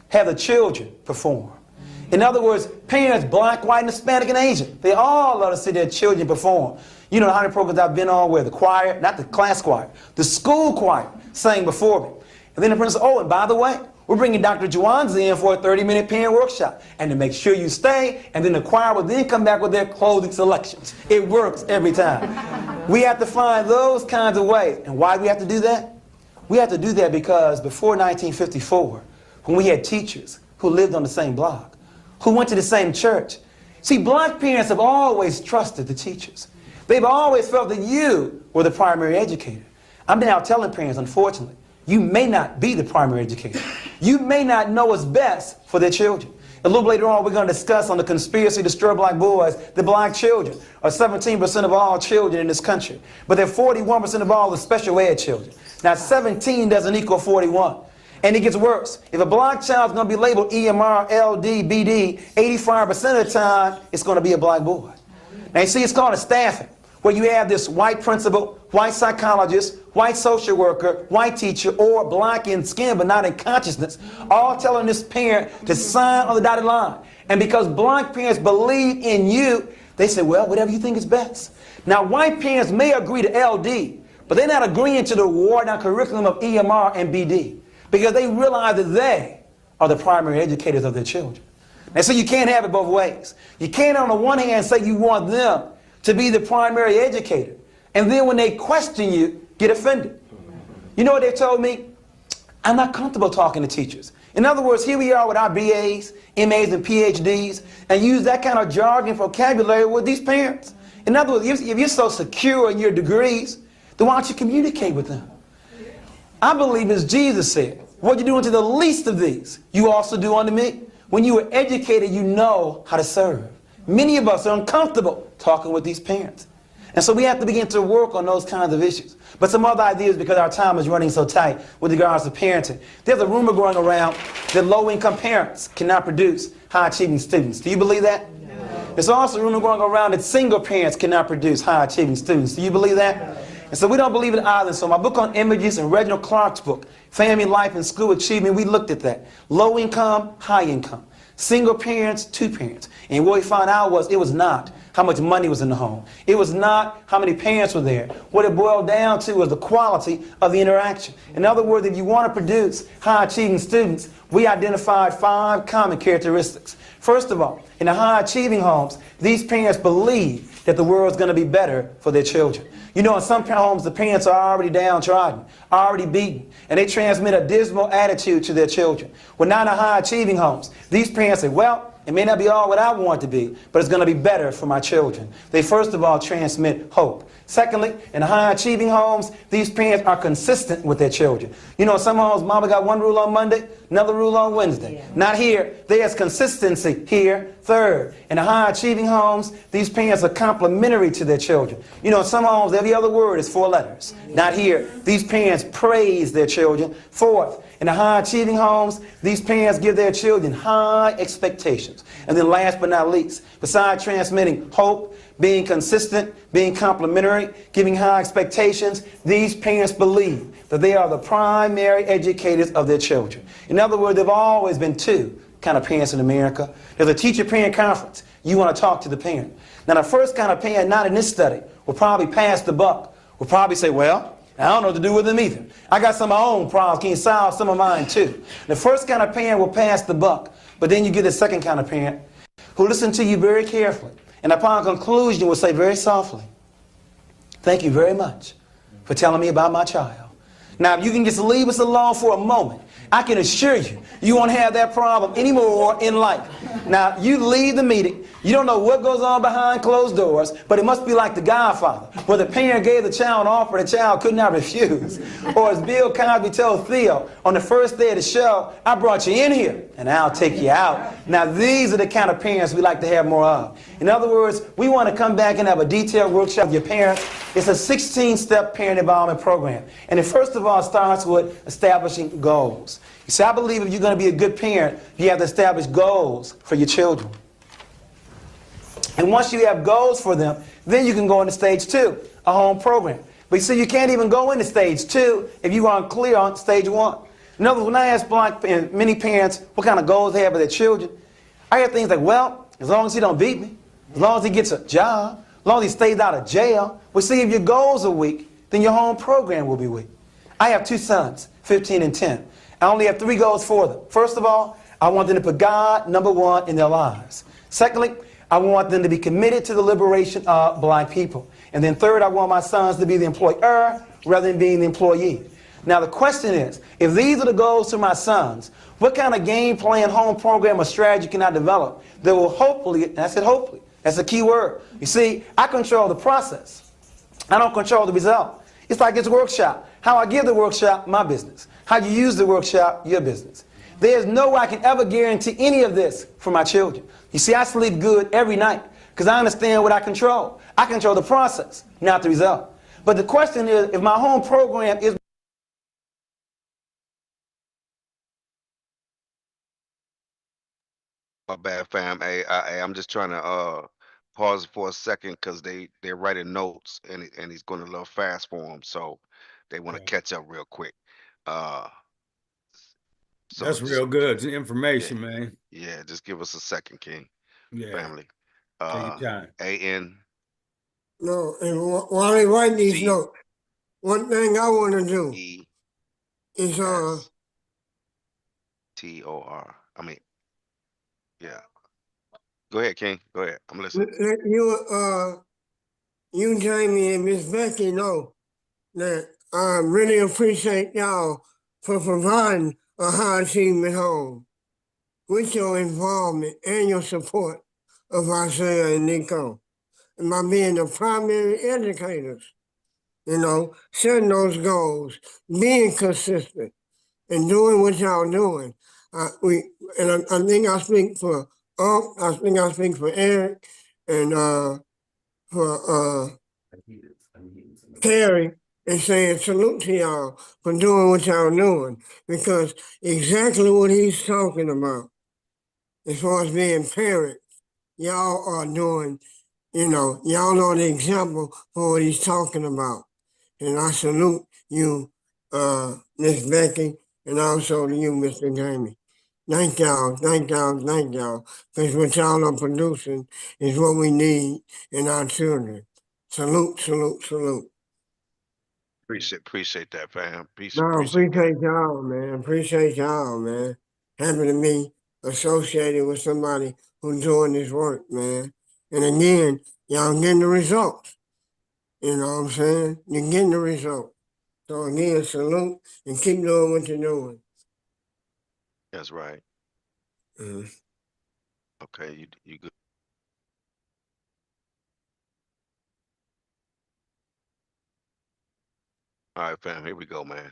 have the children perform. In other words, parents, black, white, and Hispanic, and Asian, they all love to see their children perform. You know the 100 programs I've been on where the choir, not the class choir, the school choir sang before me. And then the principal said, oh, and by the way, we're bringing Dr. Jawanza in for a 30-minute parent workshop. And to make sure you stay, and then the choir will then come back with their clothing selections. It works every time. We have to find those kinds of ways. And why do we have to do that? We have to do that because before 1954, when we had teachers who lived on the same block, who went to the same church, see, black parents have always trusted the teachers. They've always felt that you were the primary educator. I'm now telling parents, unfortunately, you may not be the primary educator. You may not know what's best for their children. A little later on, we're going to discuss on the conspiracy to destroy black boys, the black children are 17% of all children in this country, but they're 41% of all the special ed children. Now, 17 doesn't equal 41. And it gets worse. If a black child's going to be labeled EMR, LD, BD, 85% of the time, it's going to be a black boy. Now, you see, it's called a staffing, where you have this white principal, white psychologist, white social worker, white teacher, or black in skin but not in consciousness, all telling this parent to sign on the dotted line. And because black parents believe in you, they say, well, whatever you think is best. Now, white parents may agree to LD, but they're not agreeing to the watered-down curriculum of EMR and BD, because they realize that they are the primary educators of their children. And so you can't have it both ways. You can't on the one hand say you want them to be the primary educator, and then when they question you, get offended. You know what they told me? I'm not comfortable talking to teachers. In other words, here we are with our BAs, MAs, and PhDs, and use that kind of jargon vocabulary with these parents. In other words, if you're so secure in your degrees, then why don't you communicate with them? I believe as Jesus said, what you do unto the least of these, you also do unto me. When you are educated, you know how to serve. Many of us are uncomfortable talking with these parents. And so we have to begin to work on those kinds of issues. But some other ideas, because our time is running so tight with regards to parenting. There's a rumor going around that low-income parents cannot produce high-achieving students. Do you believe that? No. There's also a rumor going around that single parents cannot produce high-achieving students. Do you believe that? No. And so we don't believe it either. So my book on images and Reginald Clark's book, Family Life and School Achievement, we looked at that. Low income, high income. Single parents, two parents. And what we found out was it was not how much money was in the home. It was not how many parents were there. What it boiled down to was the quality of the interaction. In other words, if you want to produce high-achieving students, we identified 5 common characteristics. First of all, in the high-achieving homes, these parents believe that the world's going to be better for their children. You know, in some homes, the parents are already downtrodden, already beaten, and they transmit a dismal attitude to their children. Well, now in the high-achieving homes, these parents say, well, it may not be all what I want it to be, but it's going to be better for my children. They first of all transmit hope. Secondly, in high-achieving homes, these parents are consistent with their children. You know, in some homes, mama got one rule on Monday, another rule on Wednesday. Yeah. Not here. There's consistency here. Third, in the high-achieving homes, these parents are complimentary to their children. You know, in some homes, every other word is 4 letters. Yeah. Not here. These parents praise their children. Fourth, In the high achieving homes, these parents give their children high expectations. And then last but not least, besides transmitting hope, being consistent, being complimentary, giving high expectations, these parents believe that they are the primary educators of their children. In other words, there have always been two kind of parents in America. There's a teacher-parent conference. You want to talk to the parent. Now, the first kind of parent, not in this study, will probably pass the buck. Will probably say, well, I don't know what to do with them either. I got some of my own problems. Can you solve some of mine too? The first kind of parent will pass the buck. But then you get the second kind of parent who listen to you very carefully. And upon conclusion will say very softly, thank you very much for telling me about my child. Now, if you can just leave us alone for a moment, I can assure you, you won't have that problem anymore in life. Now, you leave the meeting, you don't know what goes on behind closed doors, but it must be like The Godfather, where the parent gave the child an offer the child could not refuse. Or as Bill Cosby told Theo on the first day of the show, I brought you in here, and I'll take you out. Now, these are the kind of parents we like to have more of. In other words, we want to come back and have a detailed workshop with your parents. It's a 16-step parent involvement program. And it first of all starts with establishing goals. You see, I believe if you're going to be a good parent, you have to establish goals for your children. And once you have goals for them, then you can go into stage 2, a home program. But you see, you can't even go into stage 2 if you aren't clear on stage 1. In other words, when I ask many parents what kind of goals they have for their children, I hear things like, well, as long as he don't beat me, as long as he gets a job, as long as he stays out of jail. Well, see, if your goals are weak, then your home program will be weak. I have 2 sons, 15 and 10. I only have 3 goals for them. First of all, I want them to put God number 1 in their lives. Secondly, I want them to be committed to the liberation of black people. And then third, I want my sons to be the employer rather than being the employee. Now the question is, if these are the goals for my sons, what kind of game plan, home program, or strategy can I develop that will hopefully, and I said hopefully, that's a key word. You see, I control the process. I don't control the result. It's like this workshop. How I give the workshop, my business. How you use the workshop, your business. There's no way I can ever guarantee any of this for my children. You see, I sleep good every night because I understand what I control. I control the process, not the result. But the question is, if my home program is My bad, fam. Hey, I'm just trying to pause for a second because they're writing notes and he's going a little fast for them, so they want to catch up real quick. Uh, so That's just real good yeah, information, man. yeah. Just give us a second, King. Yeah, Family. take your time. A-N. No, and while they write these C notes, one thing I want to do E is S T-O-R. I mean, yeah. Go ahead, King. Go ahead. I'm listening. let you Jamie and Miss Becky know that I really appreciate y'all for providing a high achievement home with your involvement and your support of Isaiah and Nico, and by being the primary educators, setting those goals, being consistent, and doing what y'all doing. I think I speak for I think I speak for Eric and for Terry and saying salute to y'all for doing what y'all doing, because exactly what he's talking about as far as being parents, y'all are doing, y'all are the example for what he's talking about. And I salute you, Miss Becky, and also to you, Mr. Jamie. Thank y'all, thank y'all, thank y'all, because what y'all are producing is what we need in our children. Salute, salute, salute. Appreciate that, fam. No, Appreciate that. appreciate y'all, man. Appreciate y'all, man. Happy to be associated with somebody who's doing this work, man. And again, y'all getting the results. You know what I'm saying? You're getting the results. So again, salute and keep doing what you're doing. That's right. Mhm. Okay, you good. All right, fam. Here we go, man.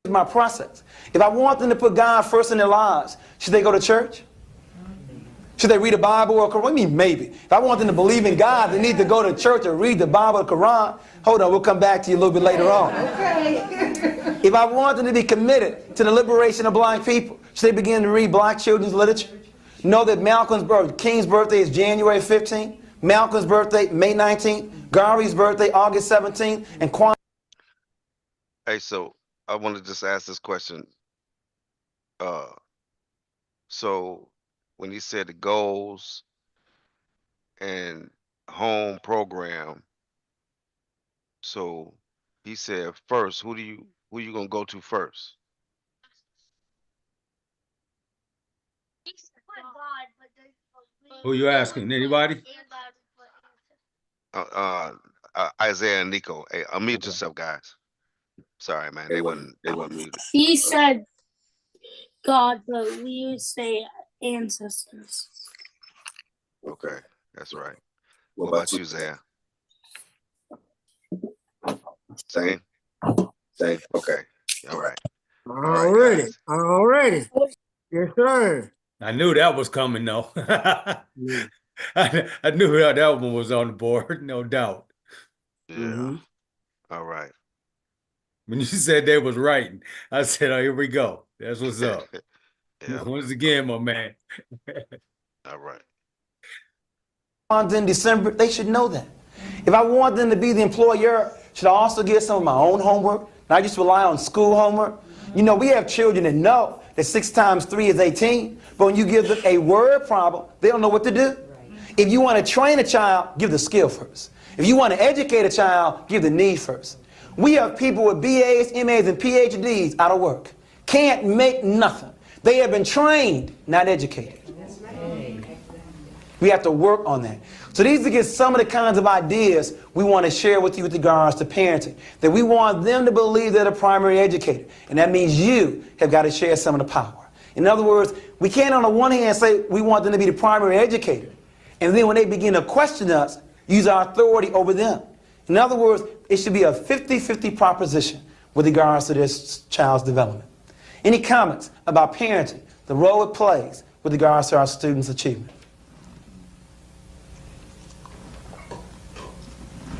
my process. If I want them to put God first in their lives, should they go to church? Should they read the Bible or Quran? What do you mean maybe? If I want them to believe in God, they need to go to church and read the Bible or Quran. Hold on, we'll come back to you a little bit later on. If I want them to be committed to the liberation of black people, should they begin to read black children's literature? Know that King's birthday is January 15th, Malcolm's birthday, May 19th, Garvey's birthday, August 17th, and Quan. Hey, so I want to just ask this question. So when you said the goals and home program, so he said first, who you gonna go to first? Who you asking? Anybody? Isaiah and Nico. Hey, unmute yourself, guys. Sorry, man. They wasn't muted. He said God, but we would say ancestors. Okay, that's right. What about you, Zaya? Same? Same. Okay. All right. Already. Yes, sir. I knew that was coming, though. I knew that one was on the board, no doubt. Yeah. All right. When you said they was writing, I said, "Oh, here we go. That's what's up." Yeah. Once again, my man. All right. In December, they should know that. If I want them to be the employer, should I also get some of my own homework? Not just rely on school homework? You know, we have children that know that 6 times 3 is 18, but when you give them a word problem, they don't know what to do. If you want to train a child, give the skill first. If you want to educate a child, give the need first. We have people with BAs, MAs, and PhDs out of work. Can't make nothing. They have been trained, not educated. We have to work on that. So these are just some of the kinds of ideas we want to share with you with regards to parenting. That we want them to believe they're the primary educator. And that means you have got to share some of the power. In other words, we can't on the one hand say we want them to be the primary educator, and then when they begin to question us, use our authority over them. In other words, it should be a 50-50 proposition with regards to this child's development. Any comments about parenting, the role it plays with regards to our students' achievement?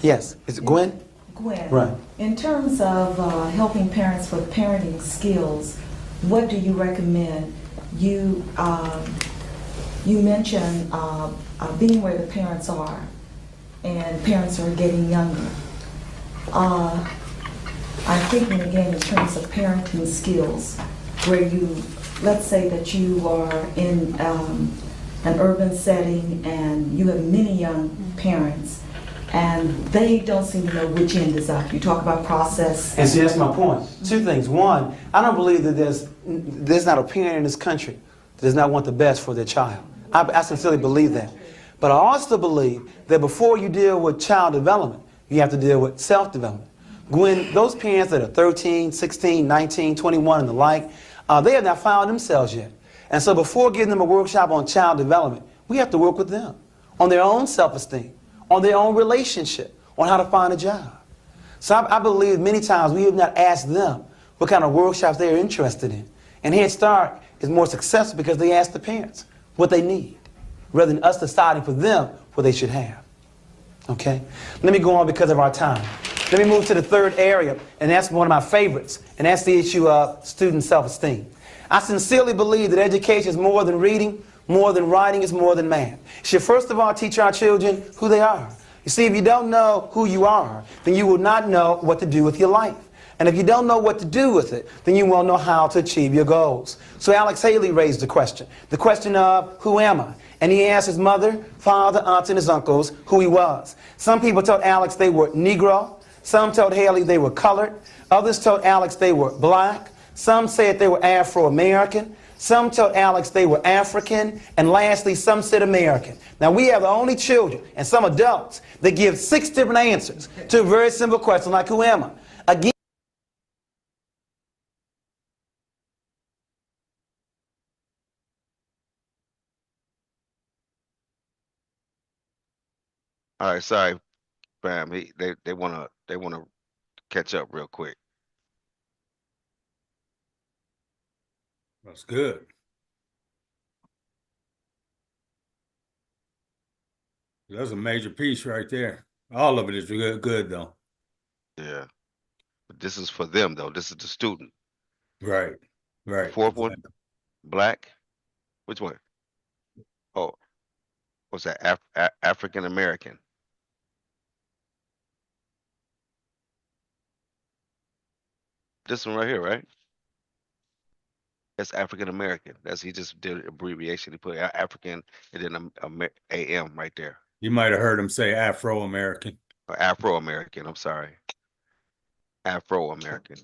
Yes. Is it Gwen? Gwen, Right. in terms of helping parents with parenting skills, what do you recommend? You mentioned being where the parents are, and parents are getting younger. I'm thinking again in terms of parenting skills, where let's say that you are in an urban setting and you have many young parents, and they don't seem to know which end is up. You talk about process. And see, that's my point. 2 things. One, I don't believe that there's not a parent in this country that does not want the best for their child. I sincerely believe that. But I also believe that before you deal with child development, you have to deal with self-development. When those parents that are 13, 16, 19, 21 and the like, they have not found themselves yet. And so before giving them a workshop on child development, we have to work with them on their own self-esteem, on their own relationship, on how to find a job. So I believe many times we have not asked them what kind of workshops they are interested in. And Head Start is more successful because they ask the parents what they need, rather than us deciding for them what they should have. Okay? Let me go on because of our time. Let me move to the third area, and that's one of my favorites, and that's the issue of student self-esteem. I sincerely believe that education is more than reading, more than writing, is more than math. It should first of all teach our children who they are. You see, if you don't know who you are, then you will not know what to do with your life. And if you don't know what to do with it, then you won't know how to achieve your goals. So Alex Haley raised the question of who am I? And he asked his mother, father, aunts, and his uncles who he was. Some people told Alex they were Negro. Some told Haley they were colored. Others told Alex they were black. Some said they were Afro-American. Some told Alex they were African. And lastly, some said American. Now, we have the only children and some adults that give 6 different answers to a very simple question like, who am I? Again, All right, sorry, fam. They wanna catch up real quick. That's good. That's a major piece right there. All of it is good though. Yeah. But this is for them though. This is the student. Right. The Right. fourth one, black. Which one? Oh, what's that? African American. This one right here, right? That's African American. That's he just did an abbreviation. He put African and then AM right there. You might have heard him say Afro American. Or Afro American. I'm sorry. Afro American.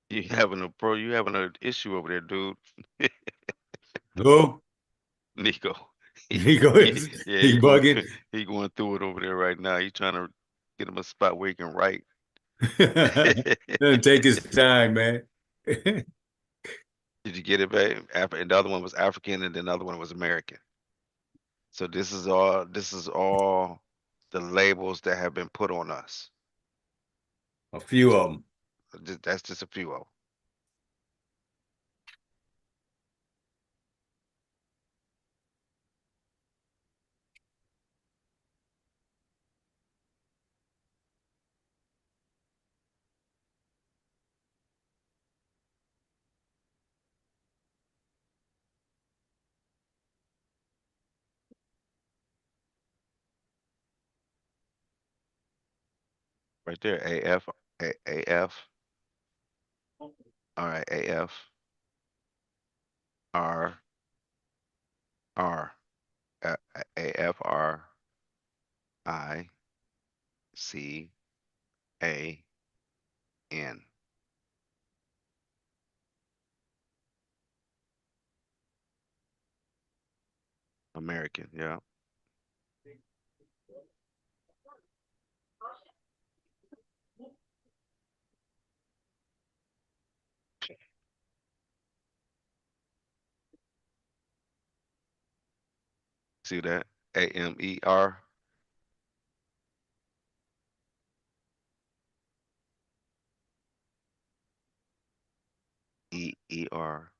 You having an issue over there, dude. Who? Nico. Nico is he bugging. He going through it over there right now. He trying to get him a spot where he can write. Take his time, man. Did you get it, babe? And the other one was African, and then the other one was American. So this is all the labels that have been put on us. A few of them. That's just a few of them. Right there, AF, AF. All right, AF, R, R, AF, R, I, C, A, N. American, yeah. See that? AMER. EER.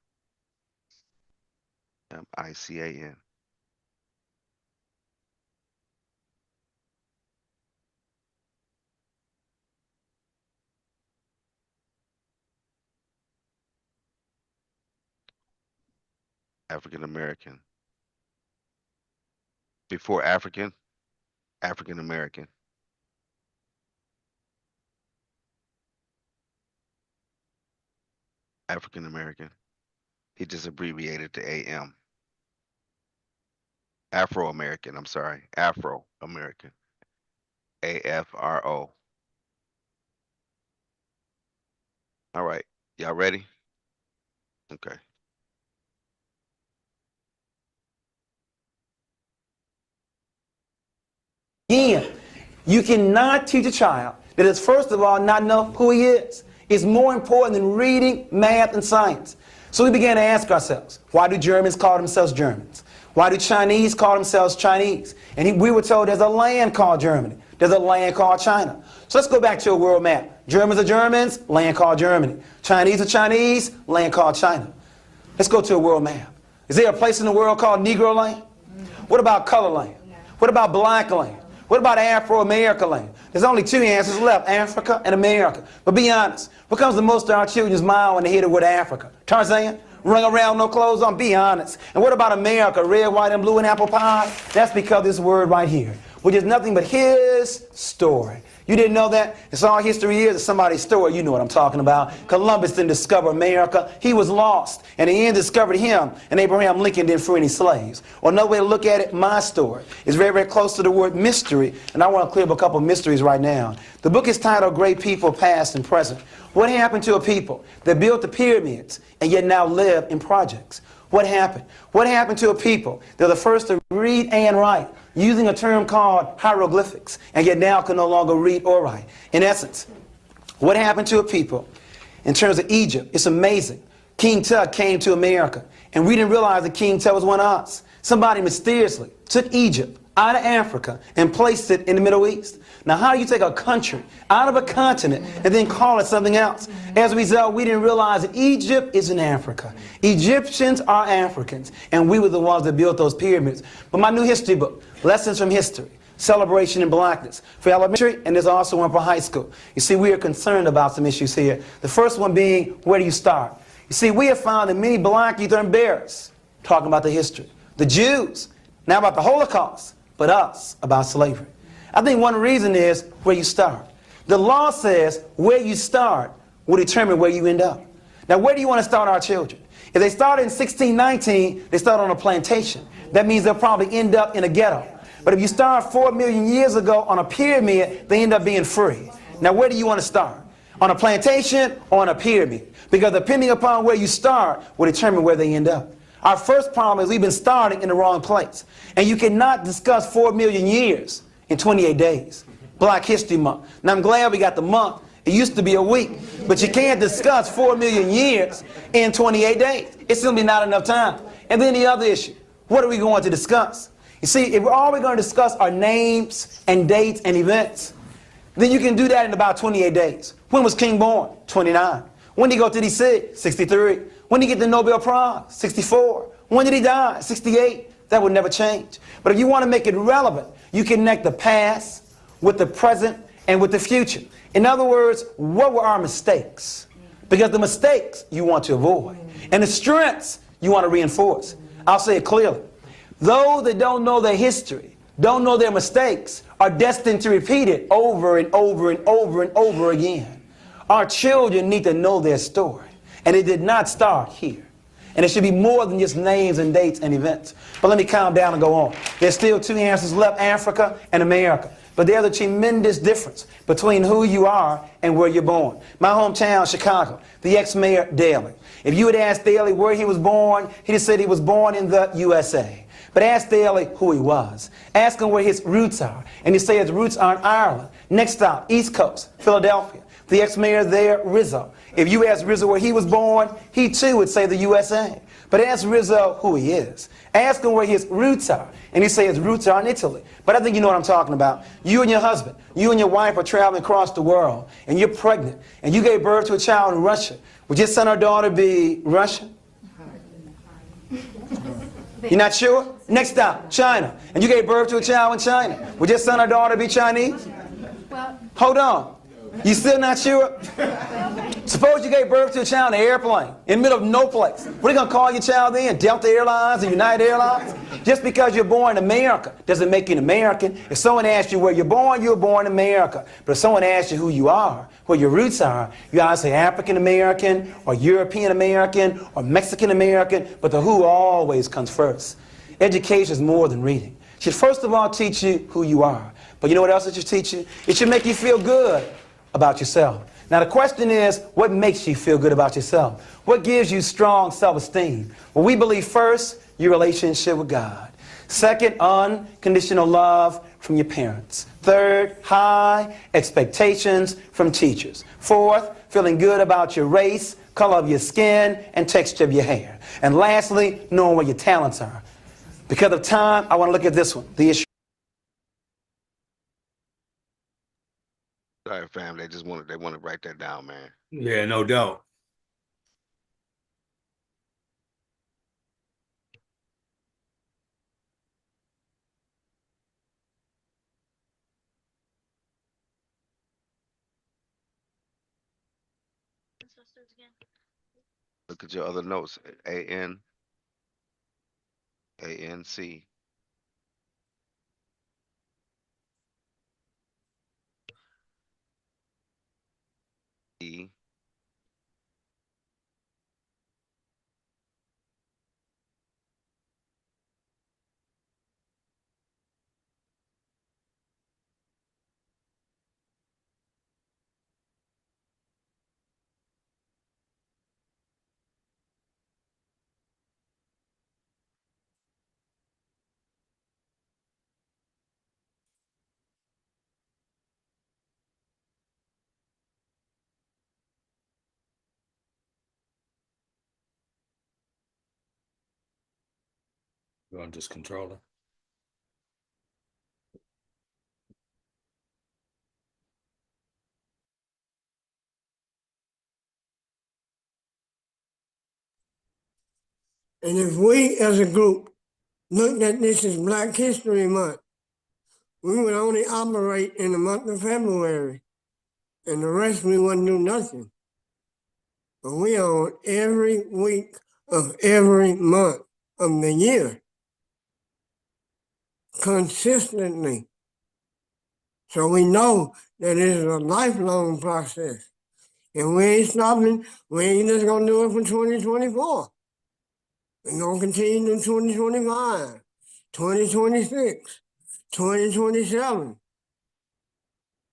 MICAN. African American. Before African, African American. African American. He just abbreviated to AM. Afro American, I'm sorry. Afro American. AFRO. All right. Y'all ready? Okay. Again, you cannot teach a child that is, first of all, not know who he is. It's more important than reading, math, and science. So we began to ask ourselves, why do Germans call themselves Germans? Why do Chinese call themselves Chinese? And we were told there's a land called Germany. There's a land called China. So let's go back to a world map. Germans are Germans, land called Germany. Chinese are Chinese, land called China. Let's go to a world map. Is there a place in the world called Negro land? What about color land? What about black land? What about Afro-America land? There's only two answers left, Africa and America. But be honest, what comes to most of our children's mind when they hear the word Africa? Tarzan? Running around, no clothes on? Be honest. And what about America? Red, white, and blue, and apple pie? That's because of this word right here, which is nothing but his story. You didn't know that? It's all history is. It's somebody's story. You know what I'm talking about. Columbus didn't discover America. He was lost. And the end discovered him. And Abraham Lincoln didn't free any slaves. Or another way to look at it, my story is very, very close to the word mystery. And I want to clear up a couple of mysteries right now. The book is titled Great People, Past and Present. What happened to a people that built the pyramids and yet now live in projects? What happened? What happened to a people that were the first to read and write using a term called hieroglyphics and yet now can no longer read or write? In essence, what happened to a people in terms of Egypt? It's amazing. King Tut came to America and we didn't realize that King Tut was one of us. Somebody mysteriously took Egypt out of Africa and placed it in the Middle East. Now, how do you take a country out of a continent and then call it something else? As a result, we didn't realize that Egypt is in Africa. Egyptians are Africans, and we were the ones that built those pyramids. But my new history book, Lessons from History, Celebration in Blackness, for elementary, and there's also one for high school. You see, we are concerned about some issues here. The first one being, where do you start? You see, we have found that many black youth are embarrassed talking about the history. The Jews, now about the Holocaust, but us about slavery. I think one reason is where you start. The law says where you start will determine where you end up. Now, where do you want to start our children? If they start in 1619, they start on a plantation. That means they'll probably end up in a ghetto. But if you start 4 million years ago on a pyramid, they end up being free. Now, where do you want to start? On a plantation or on a pyramid? Because depending upon where you start will determine where they end up. Our first problem is we've been starting in the wrong place. And you cannot discuss 4 million years in 28 days. Black History Month. Now, I'm glad we got the month. It used to be a week. But you can't discuss 4 million years in 28 days. It's simply not enough time. And then the other issue, what are we going to discuss? You see, if all we're going to discuss are names and dates and events, then you can do that in about 28 days. When was King born? 29. When did he go to D.C.? 63. When did he get the Nobel Prize? 64. When did he die? 68. That would never change. But if you want to make it relevant, you connect the past with the present and with the future. In other words, what were our mistakes? Because the mistakes you want to avoid, and the strengths you want to reinforce. I'll say it clearly. Those that don't know their history, don't know their mistakes, are destined to repeat it over and over and over and over again. Our children need to know their story. And it did not start here. And it should be more than just names and dates and events. But let me calm down and go on. There's still two answers left, Africa and America. But there's a tremendous difference between who you are and where you're born. My hometown, Chicago, the ex-mayor, Daley. If you had asked Daley where he was born, he'd have said he was born in the USA. But ask Daley who he was. Ask him where his roots are. And he'd say his roots are in Ireland. Next stop, East Coast, Philadelphia. The ex-mayor there, Rizzo. If you ask Rizzo where he was born, he too would say the USA. But ask Rizzo who he is. Ask him where his roots are. And he'd say his roots are in Italy. But I think you know what I'm talking about. You and your husband, you and your wife are traveling across the world. And you're pregnant. And you gave birth to a child in Russia. Would your son or daughter be Russian? You're not sure? Next stop, China. And you gave birth to a child in China. Would your son or daughter be Chinese? Well, Hold on. You still not sure? Suppose you gave birth to a child in an airplane in the middle of no place. What are you going to call your child then? Delta Airlines and United Airlines? Just because you're born in America doesn't make you an American. If someone asks you where you're born in America. But if someone asks you who you are, where your roots are, you either say African American or European American or Mexican American, but the who always comes first. Education is more than reading. It should first of all teach you who you are. But you know what else it should teach you? It should make you feel good about yourself. Now the question is, what makes you feel good about yourself? What gives you strong self-esteem? Well, we believe first, your relationship with God. Second, unconditional love from your parents. Third, high expectations from teachers. Fourth, feeling good about your race, color of your skin, and texture of your hair. And lastly, knowing where your talents are. Because of time, I want to look at this one, the issue. Sorry, fam. They want to write that down, man. Yeah, no doubt. Look at your other notes. A-N, A-N-C. E. You're on this controller. And if we as a group looked at this as Black History Month, we would only operate in the month of February, and the rest we wouldn't do nothing. But we on every week of every month of the year, consistently. So we know that it is a lifelong process. And we ain't stopping, we ain't just gonna do it for 2024. We're gonna continue to 2025, 2026, 2027.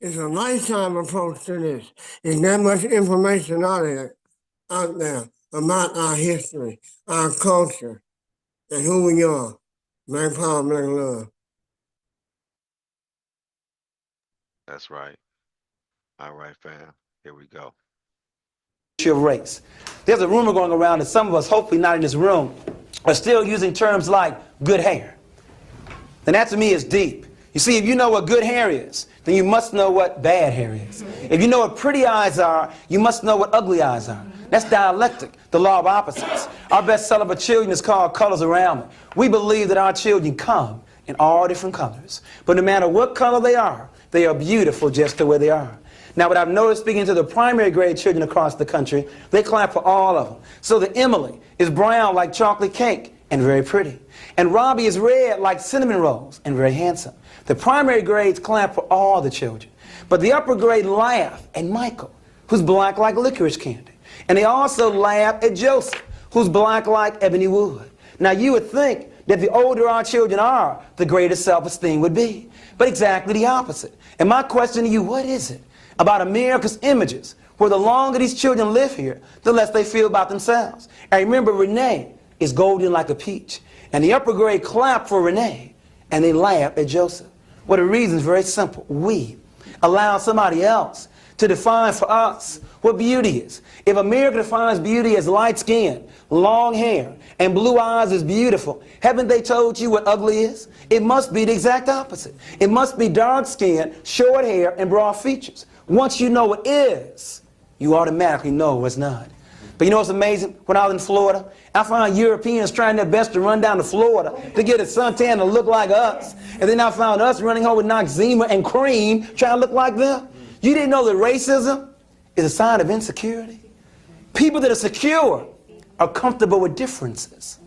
It's a lifetime approach to this. There's that much information out there about our history, our culture, and who we are. Black power, black love. That's right. All right, fam. Here we go. Of race. There's a rumor going around that some of us, hopefully not in this room, are still using terms like good hair. And that to me is deep. You see, if you know what good hair is, then you must know what bad hair is. If you know what pretty eyes are, you must know what ugly eyes are. That's dialectic, the law of opposites. Our best seller for children is called Colors Around Me. We believe that our children come in all different colors. But no matter what color they are beautiful just the way they are. Now, what I've noticed speaking to the primary grade children across the country, they clap for all of them. So the Emily is brown like chocolate cake and very pretty. And Robbie is red like cinnamon rolls and very handsome. The primary grades clap for all the children. But the upper grade laugh at Michael, who's black like licorice candy. And they also laugh at Joseph, who's black like ebony wood. Now, you would think that the older our children are, the greater self-esteem would be. But exactly the opposite. And my question to you, what is it about America's images where the longer these children live here, the less they feel about themselves? And remember, Renee is golden like a peach. And the upper grade clap for Renee, and they laugh at Joseph. Well, the reason is very simple. We allow somebody else to define for us what beauty is. If America defines beauty as light skin, long hair, and blue eyes as beautiful, haven't they told you what ugly is? It must be the exact opposite. It must be dark skin, short hair, and broad features. Once you know what is, you automatically know what's not. But you know what's amazing? When I was in Florida, I found Europeans trying their best to run down to Florida to get a suntan to look like us. And then I found us running home with Noxzema and cream trying to look like them. You didn't know that racism is a sign of insecurity? People that are secure are comfortable with differences.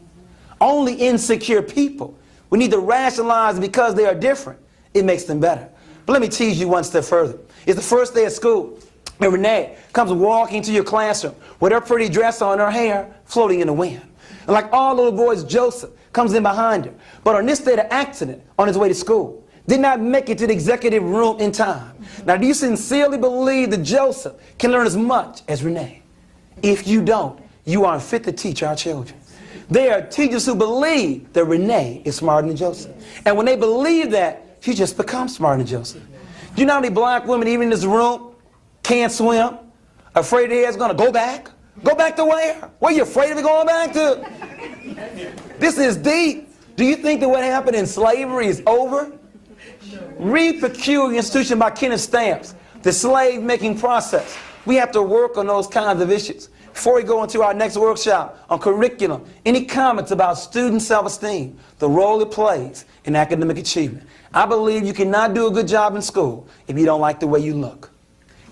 Only insecure people, we need to rationalize because they are different. It makes them better. But let me tease you one step further. It's the first day of school. And Renee comes walking to your classroom with her pretty dress on, her hair floating in the wind. And like all little boys, Joseph comes in behind her. But on this day of accident, on his way to school, did not make it to the executive room in time. Now, do you sincerely believe that Joseph can learn as much as Renee? If you don't, you aren't fit to teach our children. There are teachers who believe that Renee is smarter than Joseph. And when they believe that, she just becomes smarter than Joseph. Do you know how many black women, even in this room, can't swim, afraid their hair's gonna go back? Go back to where? Where are you afraid of it going back to? This is deep. Do you think that what happened in slavery is over? Read Peculiar Institution by Kenneth Stamps, the slave-making process. We have to work on those kinds of issues. Before we go into our next workshop on curriculum, any comments about student self-esteem, the role it plays in academic achievement? I believe you cannot do a good job in school if you don't like the way you look.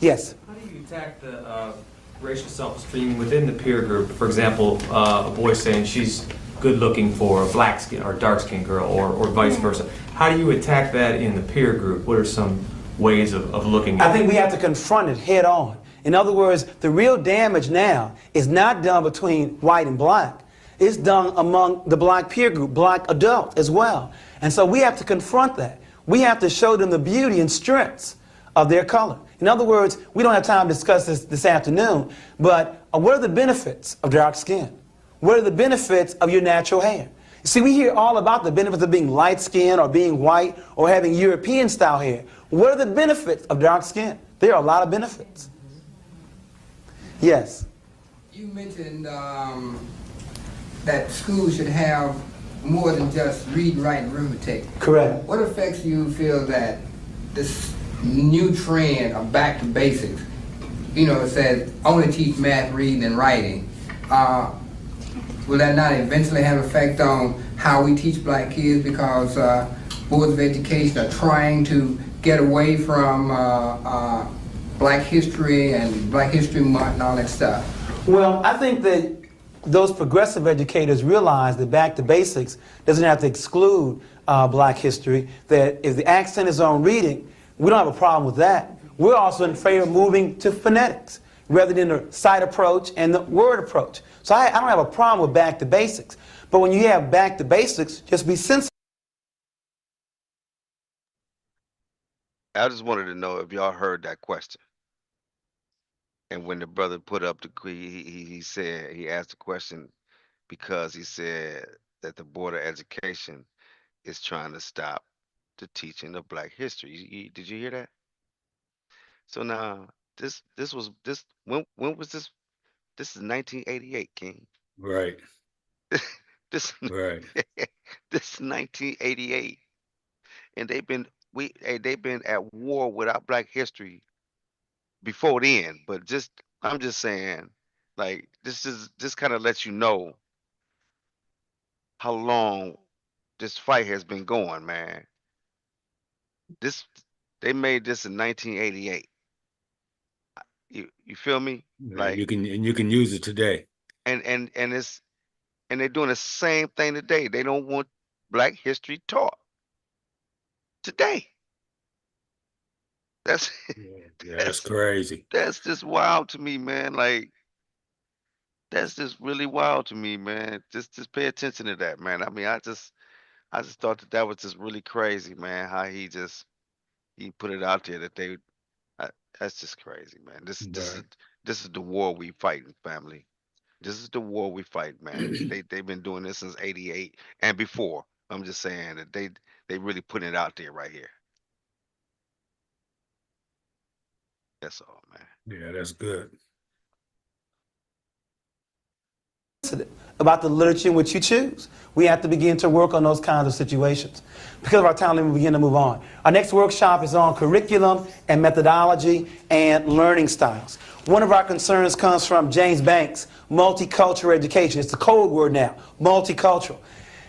Yes? How do you attack the racial self-esteem within the peer group? For example, a boy saying she's good looking for a black skin or dark skinned girl or vice versa. How do you attack that in the peer group? What are some ways of looking at it? I think we have to confront it head on. In other words, the real damage now is not done between white and black. It's done among the black peer group, black adults as well. And so we have to confront that. We have to show them the beauty and strengths of their color. In other words, we don't have time to discuss this afternoon, but what are the benefits of dark skin? What are the benefits of your natural hair? See, we hear all about the benefits of being light-skinned or being white or having European-style hair. What are the benefits of dark skin? There are a lot of benefits. Yes? You mentioned that schools should have more than just read, write, and arithmetic. Correct. What effects do you feel that this new trend of back to basics, you know, it says only teach math, reading, and writing, will that not eventually have effect on how we teach black kids, because boards of education are trying to get away from black history and Black History Month and all that stuff? Well, I think that those progressive educators realize that back to basics doesn't have to exclude black history, that if the accent is on reading, we don't have a problem with that. We're also in favor of moving to phonetics rather than the sight approach and the word approach. So I don't have a problem with back to basics. But when you have back to basics, just be sensitive. I just wanted to know if y'all heard that question. And when the brother put up the he said, he asked the question because he said that the Board of Education is trying to stop the teaching of black history. Did you hear that? So now when was this? This is 1988, King. Right. This Right. this is 1988, and they've been at war without black history before then. But I'm just saying, like, this kind of lets you know how long this fight has been going, man. This They made this in 1988. You feel me? Yeah, Like, you can use it today. and they're doing the same thing today. They don't want black history taught today. That's Yeah, that's crazy. that's just wild to me, man. Like, that's just really wild to me, man. Just pay attention to that, man. I mean, I just thought that was just really crazy, man. How he put it out there that I, that's just crazy, man. Right. This is the war we fighting, family. This is the war we fight, man. They've been doing this since '88 and before. I'm just saying that they really putting it out there right here. That's all, man. Yeah, that's good. About the literature in which you choose. We have to begin to work on those kinds of situations. Because of our time, let me begin to move on. Our next workshop is on curriculum and methodology and learning styles. One of our concerns comes from James Banks, multicultural education. It's the code word now, multicultural.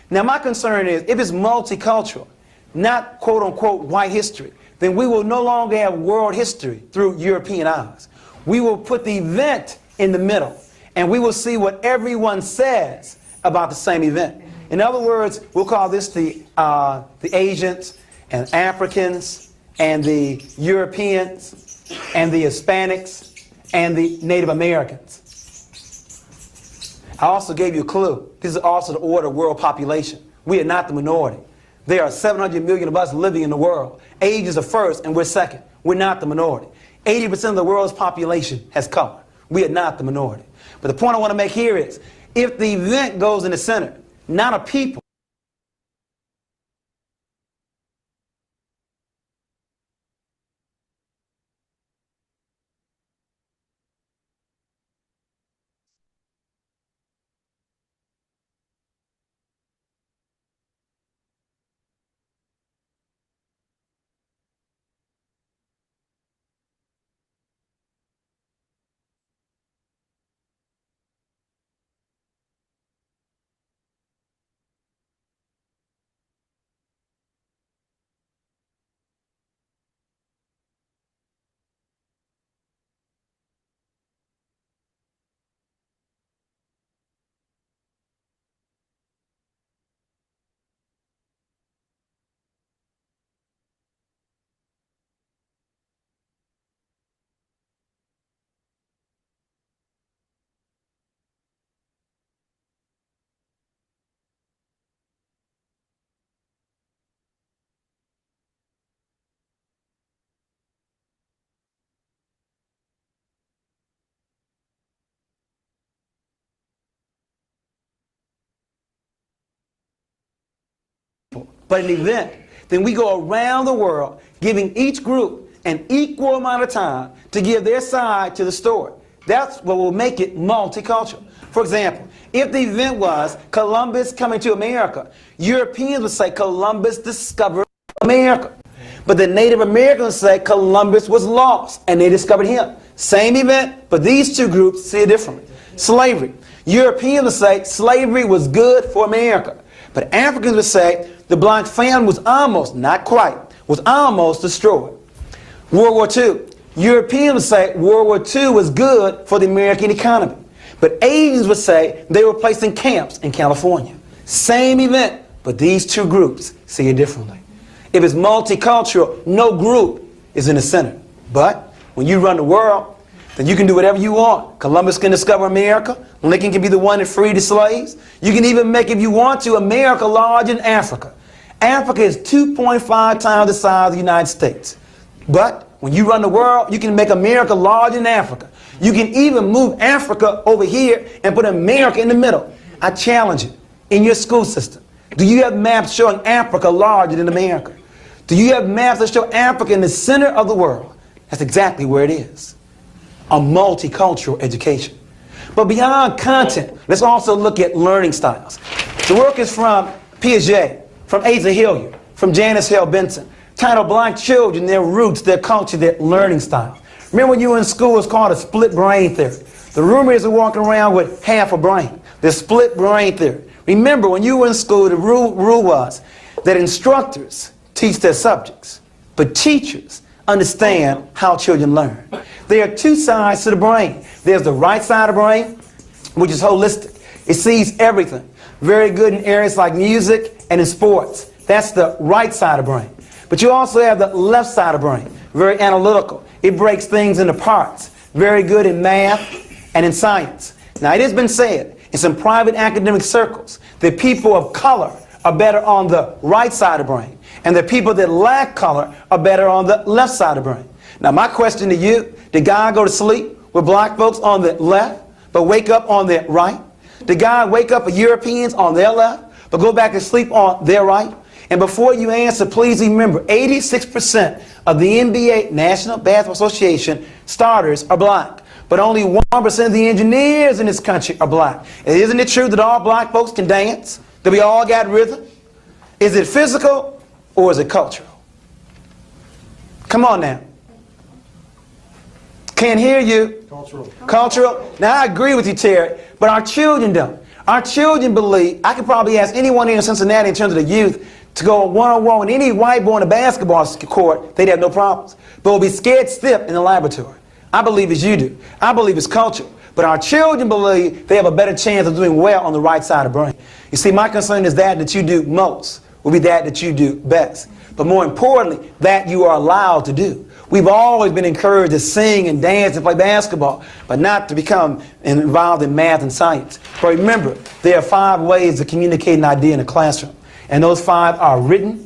Now my concern is, if it's multicultural, not quote unquote white history, then we will no longer have world history through European eyes. We will put the event in the middle, and we will see what everyone says about the same event. In other words, we'll call this the Asians and Africans and the Europeans and the Hispanics and the Native Americans. I also gave you a clue. This is also the order of world population. We are not the minority. There are 700 million of us living in the world. Asians are first and we're second. We're not the minority. 80% of the world's population has color. We are not the minority. But the point I want to make here is, if the event goes in the center, not a people, but an event, then we go around the world giving each group an equal amount of time to give their side to the story. That's what will make it multicultural. For example, if the event was Columbus coming to America, Europeans would say Columbus discovered America. But the Native Americans say Columbus was lost and they discovered him. Same event, but these two groups see it differently. slavery. Europeans would say slavery was good for America. But Africans would say the black family was almost, not quite, was almost destroyed. World War II. Europeans would say World War II was good for the American economy. But Asians would say they were placed in camps in California. Same event, but these two groups see it differently. If it's multicultural, no group is in the center. But when you run the world, then you can do whatever you want. Columbus can discover America. Lincoln can be the one that freed the slaves. You can even make, if you want to, America large in Africa. Africa is 2.5 times the size of the United States. But when you run the world, you can make America large in Africa. You can even move Africa over here and put America in the middle. I challenge you, in your school system, do you have maps showing Africa larger than America? Do you have maps that show Africa in the center of the world? That's exactly where it is. A multicultural education. But beyond content, let's also look at learning styles. The work is from Piaget, from Asa Hilliard, from Janice Hale Benson, titled Black Children, Their Roots, Their Culture, Their Learning Style. Remember when you were in school, it's called a split brain theory. The rumor is they're walking around with half a brain. The split brain theory. Remember, when you were in school, the rule was that instructors teach their subjects, but teachers understand how children learn. There are two sides to the brain. There's the right side of the brain, which is holistic. It sees everything. Very good in areas like music and in sports. That's the right side of the brain. But you also have the left side of the brain, very analytical. It breaks things into parts. Very good in math and in science. Now, it has been said in some private academic circles that people of color are better on the right side of the brain, and the people that lack color are better on the left side of the brain. Now, my question to you, did God go to sleep with black folks on the left, but wake up on the right? Did God wake up with Europeans on their left, but go back and sleep on their right? And before you answer, please remember, 86% of the NBA, National Basketball Association, starters are black. But only 1% of the engineers in this country are black. And isn't it true that all black folks can dance? That we all got rhythm? Is it physical or is it cultural? Come on now. Can't hear you. Cultural. Cultural. Now, I agree with you, Terry, but our children don't. Our children believe, I could probably ask anyone here in Cincinnati in terms of the youth to go one-on-one with any white boy on a basketball court, they'd have no problems. But will be scared stiff in the laboratory. I believe as you do. I believe it's culture. But our children believe they have a better chance of doing well on the right side of the brain. You see, my concern is that you do most will be that you do best. But more importantly, that you are allowed to do. We've always been encouraged to sing and dance and play basketball, but not to become involved in math and science. But remember, there are 5 ways to communicate an idea in a classroom. And those 5 are written,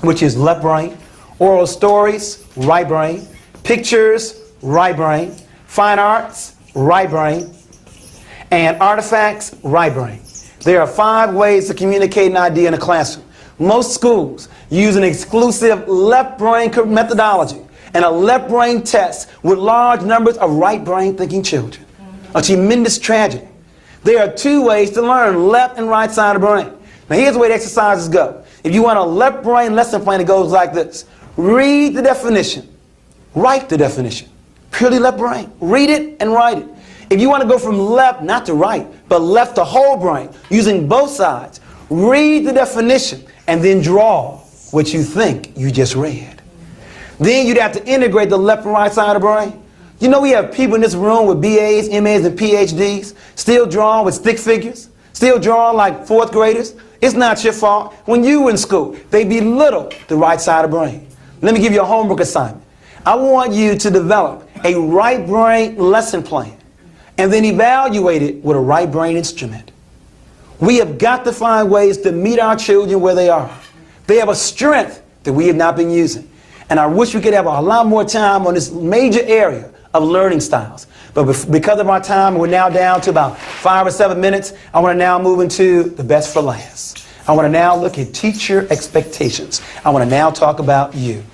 which is left brain, oral stories, right brain, pictures, right brain, fine arts, right brain, and artifacts, right brain. There are 5 ways to communicate an idea in a classroom. Most schools use an exclusive left brain methodology and a left brain test with large numbers of right brain thinking children. A tremendous tragedy. There are 2 ways to learn, left and right side of the brain. Now here's the way the exercises go. If you want a left brain lesson plan, it goes like this. Read the definition. Write the definition. Purely left brain. Read it and write it. If you want to go from left, not to right, but left to whole brain, using both sides, read the definition and then draw what you think you just read. Then you'd have to integrate the left and right side of the brain. You know we have people in this room with BAs, MAs, and PhDs, still drawing with stick figures, still drawing like 4th graders. It's not your fault. When you were in school, they belittled the right side of the brain. Let me give you a homework assignment. I want you to develop a right brain lesson plan and then evaluate it with a right brain instrument. We have got to find ways to meet our children where they are. They have a strength that we have not been using. And I wish we could have a lot more time on this major area of learning styles. But because of our time, we're now down to about 5 or 7 minutes. I want to now move into the best for last. I want to now look at teacher expectations. I want to now talk about you.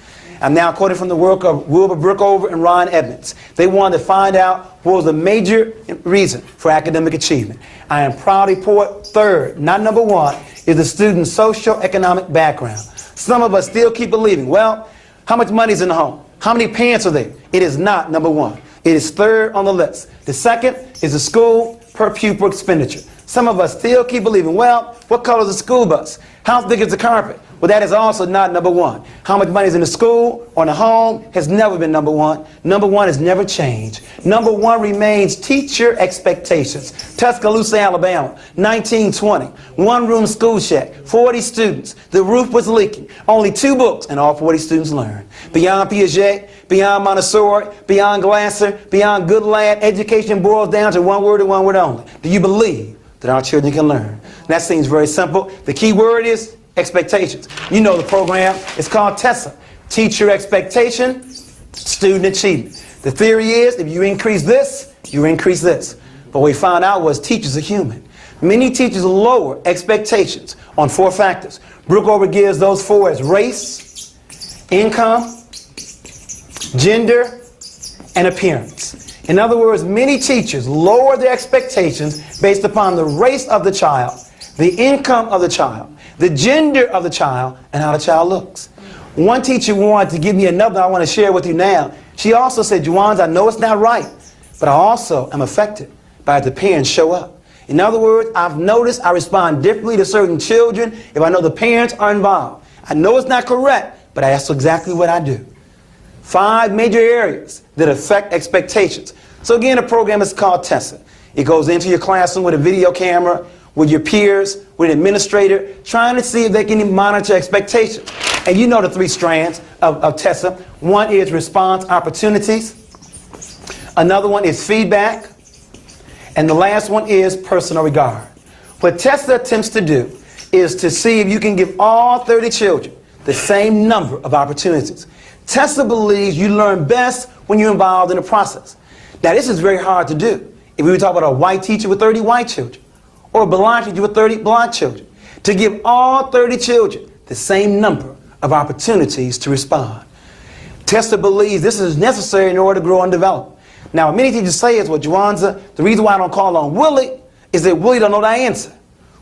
I'm now quoting from the work of Wilbur Brookover and Ron Edmonds. They wanted to find out what was the major reason for academic achievement. I am proud to report 3rd, not number 1, is the student's socio-economic background. Some of us still keep believing, well, how much money is in the home? How many parents are there? It is not number 1. It is third on the list. The second is the school per pupil expenditure. Some of us still keep believing, well, what color is the school bus? How thick is the carpet? Well, that is also not number one. How much money is in the school or in the home has never been number one. Number one has never changed. Number one remains teacher expectations. Tuscaloosa, Alabama, 1920. One-room school shack, 40 students. The roof was leaking. Only 2 books, and all 40 students learned. Beyond Piaget, beyond Montessori, beyond Glasser, beyond Good Lad, education boils down to one word and one word only. Do you believe that our children can learn? That seems very simple. The key word is expectations. You know the program. It's called TESSA. Teacher expectation, student achievement. The theory is if you increase this, you increase this. But what we found out was teachers are human. Many teachers lower expectations on 4 factors. Brookover gives those 4 as race, income, gender, and appearance. In other words, many teachers lower their expectations based upon the race of the child, the income of the child, the gender of the child, and how the child looks. One teacher wanted to give me another I want to share with you now. She also said, Jawanza, I know it's not right, but I also am affected by the parents show up. In other words, I've noticed I respond differently to certain children if I know the parents are involved. I know it's not correct, but that's exactly what I do. 5 major areas that affect expectations. So again, the program is called TESSA. It goes into your classroom with a video camera, with your peers, with an administrator, trying to see if they can monitor expectations. And you know the 3 strands of TESSA. One is response opportunities. Another one is feedback. And the last one is personal regard. What TESSA attempts to do is to see if you can give all 30 children the same number of opportunities. TESSA believes you learn best when you're involved in the process. Now, this is very hard to do. If we were talking about a white teacher with 30 white children, or a blind teacher with 30 blind children, to give all 30 children the same number of opportunities to respond. TESSA believes this is necessary in order to grow and develop. Now, many teachers say is, well, Jawanza, the reason why I don't call on Willie is that Willie don't know the answer.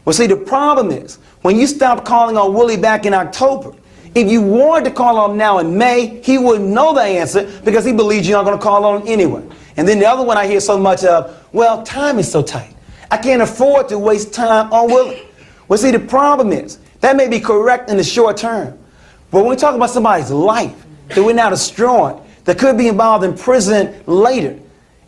Well, see, the problem is, when you stop calling on Willie back in October, if you wanted to call on him now in May, he wouldn't know the answer because he believes you're not going to call on him anyway. And then the other one I hear so much of, well, time is so tight. I can't afford to waste time on Willie. Well, see, the problem is, that may be correct in the short term, but when we talk about somebody's life that we're now destroying, that could be involved in prison later,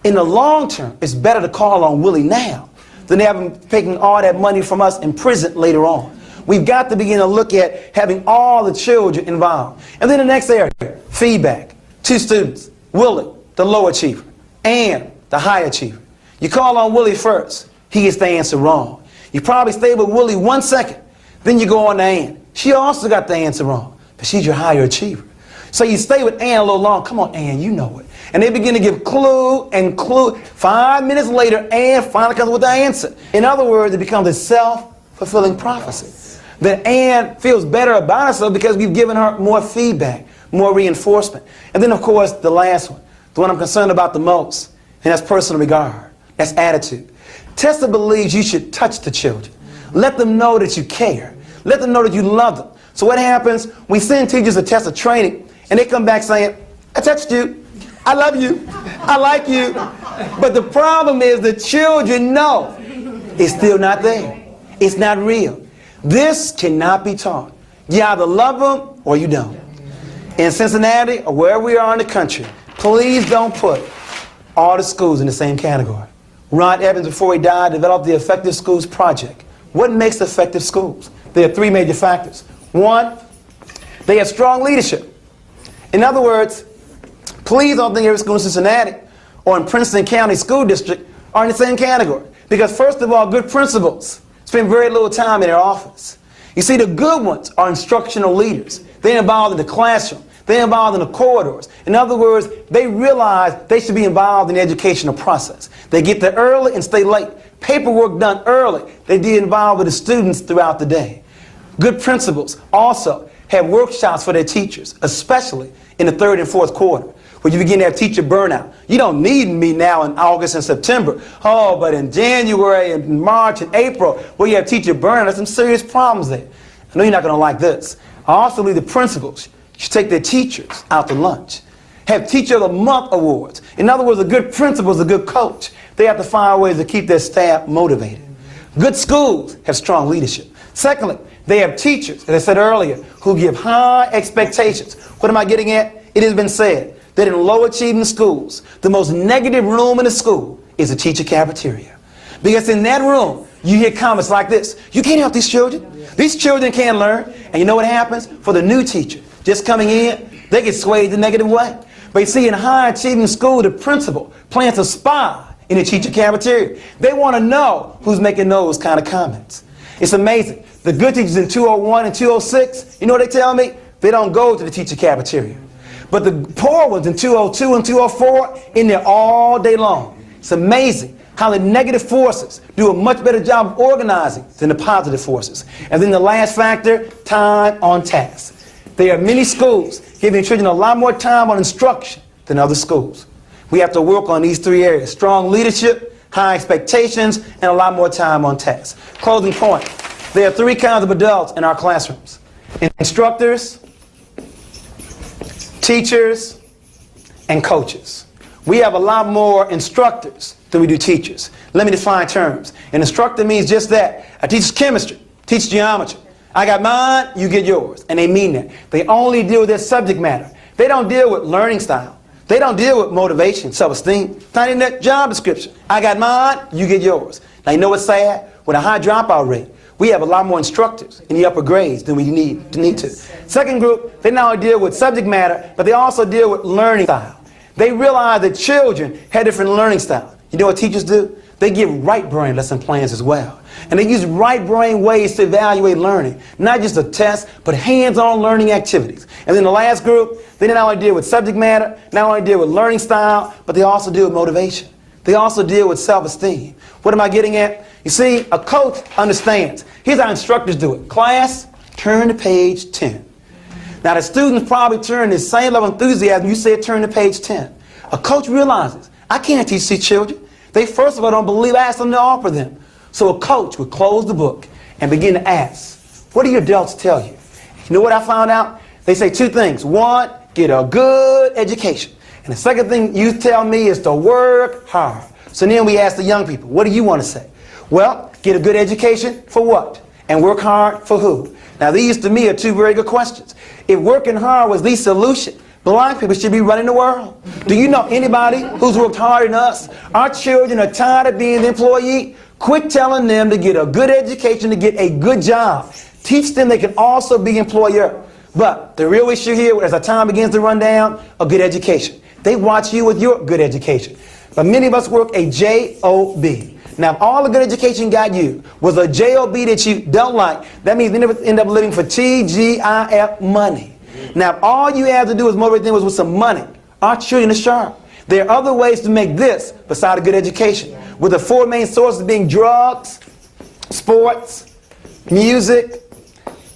in the long term, it's better to call on Willie now than have him taking all that money from us in prison later on. We've got to begin to look at having all the children involved. And then the next area, feedback. 2 students, Willie, the low achiever, and the high achiever. You call on Willie first, he gets the answer wrong. You probably stay with Willie 1 second, then you go on to Ann. She also got the answer wrong, but she's your higher achiever. So you stay with Ann a little long. Come on, Ann, you know it. And they begin to give clue and clue. 5 minutes later, Ann finally comes with the answer. In other words, it becomes a self-fulfilling prophecy. That Ann feels better about herself because we've given her more feedback, more reinforcement. And then, of course, the last one, the one I'm concerned about the most, and that's personal regard. That's attitude. TESSA believes you should touch the children. Let them know that you care. Let them know that you love them. So what happens? We send teachers to TESSA training, and they come back saying, I touched you. I love you. I like you. But the problem is the children know it's still not there. It's not real. This cannot be taught. You either love them or you don't. In Cincinnati or wherever we are in the country, please don't put all the schools in the same category. Ron Evans, before he died, developed the Effective Schools Project. What makes effective schools? There are 3 major factors. 1, they have strong leadership. In other words, please don't think every school in Cincinnati or in Princeton County School District are in the same category. Because first of all, good principals spend very little time in their office. You see, the good ones are instructional leaders. They're involved in the classroom. They're involved in the corridors. In other words, they realize they should be involved in the educational process. They get there early and stay late. Paperwork done early. They get involved with the students throughout the day. Good principals also have workshops for their teachers, especially in the 3rd and 4th quarter, where you begin to have teacher burnout. You don't need me now in August and September. Oh, but in January and March and April, where you have teacher burnout, there's some serious problems there. I know you're not going to like this. I also believe the principals should take their teachers out to lunch. have Teacher of the Month awards. In other words, a good principal is a good coach. They have to find ways to keep their staff motivated. Good schools have strong leadership. Secondly, they have teachers, as I said earlier, who give high expectations. What am I getting at? It has been said that in low achieving schools, the most negative room in the school is the teacher cafeteria. Because in that room, you hear comments like this: you can't help these children. These children can't learn. And you know what happens? For the new teacher just coming in, they get swayed the negative way. But you see, in high achieving school, the principal plants a spy in the teacher cafeteria. They want to know who's making those kind of comments. It's amazing. The good teachers in 201 and 206, you know what they tell me? They don't go to the teacher cafeteria. But the poor ones in 202 and 204, in there all day long. It's amazing how the negative forces do a much better job of organizing than the positive forces. And then the last factor, time on task. There are many schools giving children a lot more time on instruction than other schools. We have to work on these three areas: strong leadership, high expectations, and a lot more time on task. Closing point. There are three kinds of adults in our classrooms: instructors, teachers, and coaches. We have a lot more instructors than we do teachers. Let me define terms. An instructor means just that. I teach chemistry, teach geometry. I got mine, you get yours. And they mean that. They only deal with their subject matter. They don't deal with learning style. They don't deal with motivation, self-esteem. It's not in that job description. I got mine, you get yours. Now you know what's sad? With a high dropout rate, we have a lot more instructors in the upper grades than we need to. Second group, they not only deal with subject matter, but they also deal with learning style. They realize that children have different learning styles. You know what teachers do? They give right brain lesson plans as well. And they use right brain ways to evaluate learning. Not just a test, but hands-on learning activities. And then the last group, they not only deal with subject matter, not only deal with learning style, but they also deal with motivation. They also deal with self-esteem. What am I getting at? You see, a coach understands. Here's how instructors do it. Class, turn to page 10. Now the students probably turn the same level of enthusiasm you said turn to page 10. A coach realizes, I can't teach these children. They first of all don't believe I asked them to offer them. So a coach would close the book and begin to ask, what do your adults tell you? You know what I found out? They say two things. One, get a good education. And the second thing youth tell me is to work hard. So then we ask the young people, what do you want to say? Well, get a good education for what? And work hard for who? Now these to me are two very good questions. If working hard was the solution, black people should be running the world. Do you know anybody who's worked harder than us? Our children are tired of being the employee. Quit telling them to get a good education, to get a good job. Teach them they can also be employer. But the real issue here, as our time begins to run down, a good education. They watch you with your good education. But many of us work a J-O-B. Now, if all the good education got you was a J-O-B that you don't like, that means you never end up living for T-G-I-F, money. Now, if all you have to do is motivate them with some money, our children are sharp. There are other ways to make this besides a good education, with the four main sources being drugs, sports, music,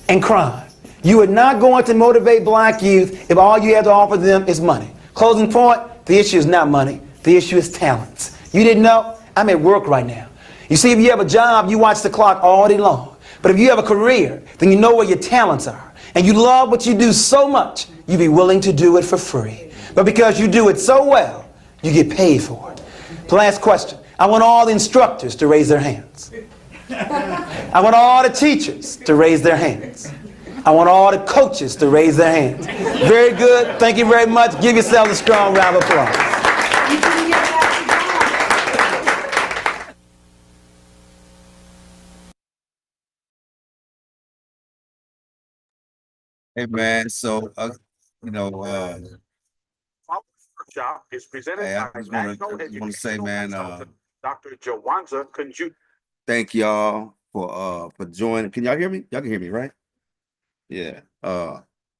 and crime. You are not going to motivate black youth if all you have to offer them is money. Closing point, the issue is not money. The issue is talents. You didn't know? I'm at work right now. You see, if you have a job, you watch the clock all day long. But if you have a career, then you know where your talents are. And you love what you do so much, you'd be willing to do it for free. But because you do it so well, you get paid for it. Last question. I want all the instructors to raise their hands. I want all the teachers to raise their hands. I want all the coaches to raise their hands. Very good. Thank you very much. Give yourselves a strong round of applause. Hey man, so Workshop is presented hey, I by just want National to say, Educational man, Consultant, Dr. Jawanza Kunjufu. thank y'all for joining. Can y'all hear me? Y'all can hear me, right? Yeah.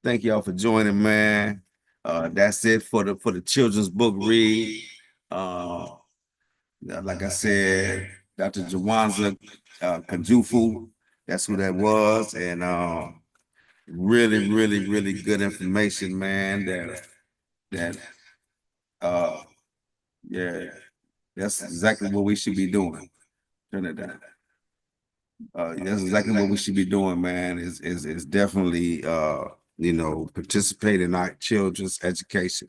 Thank y'all for joining, man. That's it for the children's book read. Like I said, Dr. Jawanza Kunjufu, that's who that was, and really, really, really good information, man. Yeah, that's exactly what we should be doing. Turn it down. That's exactly what we should be doing, man. Is definitely participate in our children's education.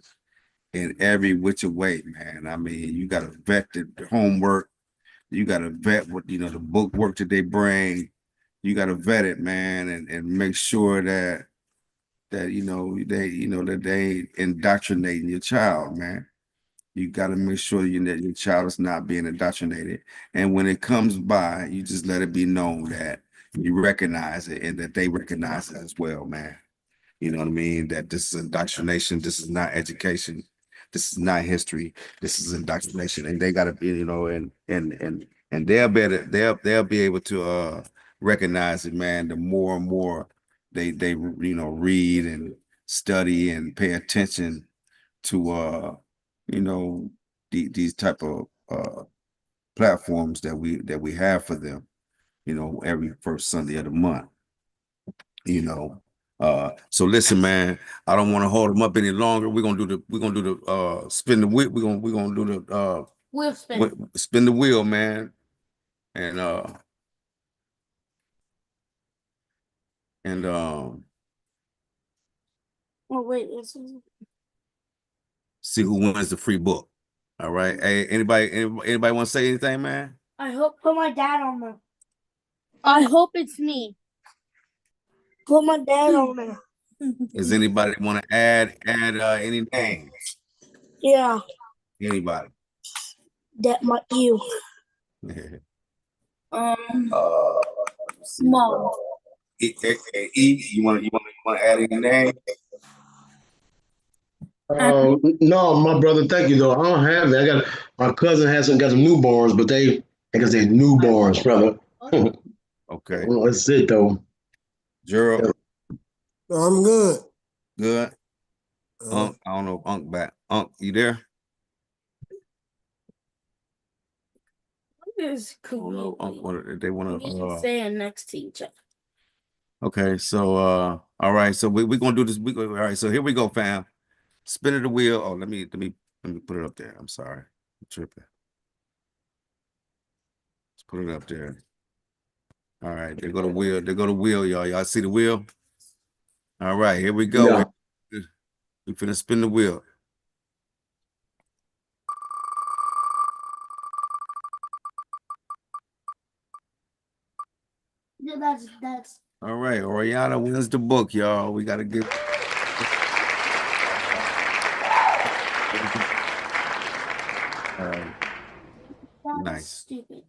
in every which way, man. I mean, you got to vet the homework. You got to vet what, you know, the book work that they bring. You got to vet it, man, and make sure that you know that they ain't indoctrinating your child, man. You got to make sure that your child is not being indoctrinated. And when it comes by, you just let it be known that you recognize it and that they recognize it as well, man. You know what I mean? That this is indoctrination. This is not education. This is not history. This is indoctrination. And they got to be, you know, and they'll be able to recognize it, man. The more and more they you know read and study and pay attention to you know these type of platforms that we have for them, you know, every first Sunday of the month, you know. So listen, man, I don't want to hold them up any longer. We're gonna do the spin the wheel. We're gonna do the Wheel spin. spin the wheel, man. And Oh wait, this is. see who wins the free book. All right. Hey, anybody want to say anything, man? I hope put my dad on there. I hope it's me. Put my dad on there. Does anybody want to add any names? Yeah, Anybody? that might you. Small. You want to add any name? No, my brother, thank you though. I don't have it. I got my cousin got some newborns, but I guess they're newborns, brother. Okay. Well, that's it though. Gerald, I'm good. good. I don't know if Unc back. Unc, you there? What is I don't know. Unc, they want to. saying next to each other. Okay, so all right, so we're gonna do this. All right, so here we go, fam. Spinning the wheel. Oh, let me put it up there. I'm sorry, I'm tripping. Let's put it up there. All right, there go the wheel. There go the wheel, y'all. Y'all see the wheel? All right, here we go. Yeah. We're finna spin the wheel. Yeah, that's. All right, Oriana wins the book, y'all. We gotta give. Nice. Stupid.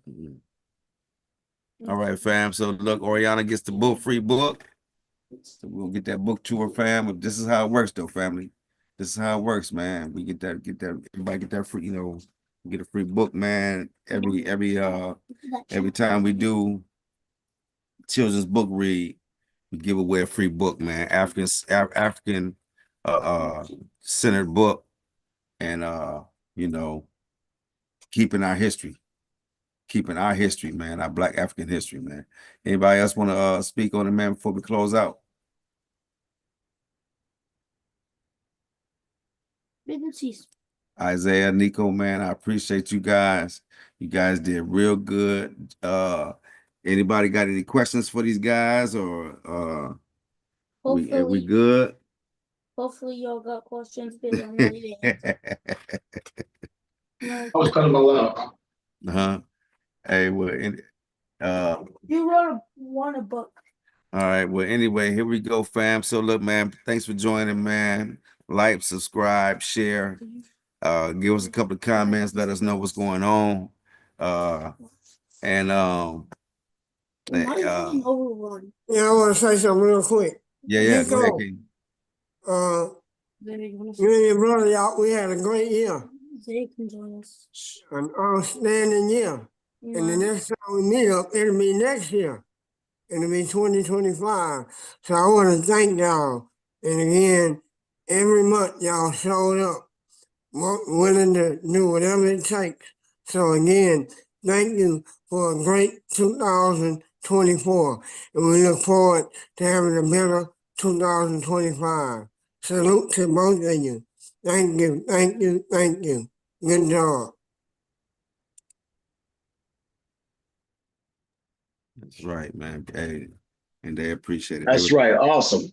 All right, fam. So look, Oriana gets the free book. So we'll get that book to her, fam. This is how it works, though, family. This is how it works, man. We get that. Everybody get that free. You know, get a free book, man. Every time we do children's book read, we give away a free book, man. African centered book, and you know, keeping our history, man, our Black African history, man. Anybody else want to speak on it, man, before we close out? Isaiah, Nico, man, I appreciate you guys. You guys did real good. Anybody got any questions for these guys, or we good? Hopefully y'all got questions because I'm ready to answer. I was kind of allowed. Hey, well, You won a book. all right. Well, anyway, here we go, fam. So look, man, thanks for joining, man. Like, subscribe, share. Give us a couple of comments. Let us know what's going on. And Yeah, I want to say something real quick. yeah. Go ahead, Nico, King. you and your brother, y'all, we had a great year, an outstanding year. And the next time we meet up, it'll be next year. It'll be 2025. So I want to thank y'all. And again, every month y'all showed up, willing to do whatever it takes. So again, thank you for a great 2024. And we look forward to having a better 2025. Salute to both of you. Thank you, thank you, thank you. Good job. That's right, man. Hey, and they appreciate it. That's right. Awesome.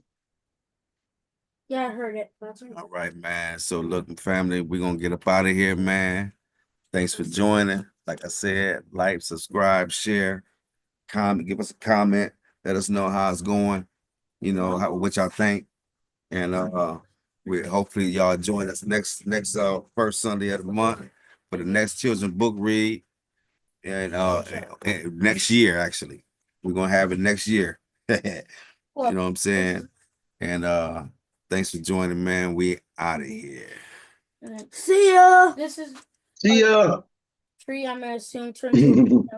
Yeah, I heard it. All right, man. So look, family, we're gonna get up out of here, man. Thanks for joining. Like I said, like, subscribe, share, comment, give us a comment, let us know how it's going, you know, what y'all think. And we hopefully y'all join us next first Sunday of the month for the next children's book read. And next year, actually. We're gonna have it next year. You know what I'm saying? And thanks for joining, man. We out of here. See ya. This is See ya. tree. I'm gonna assume turn to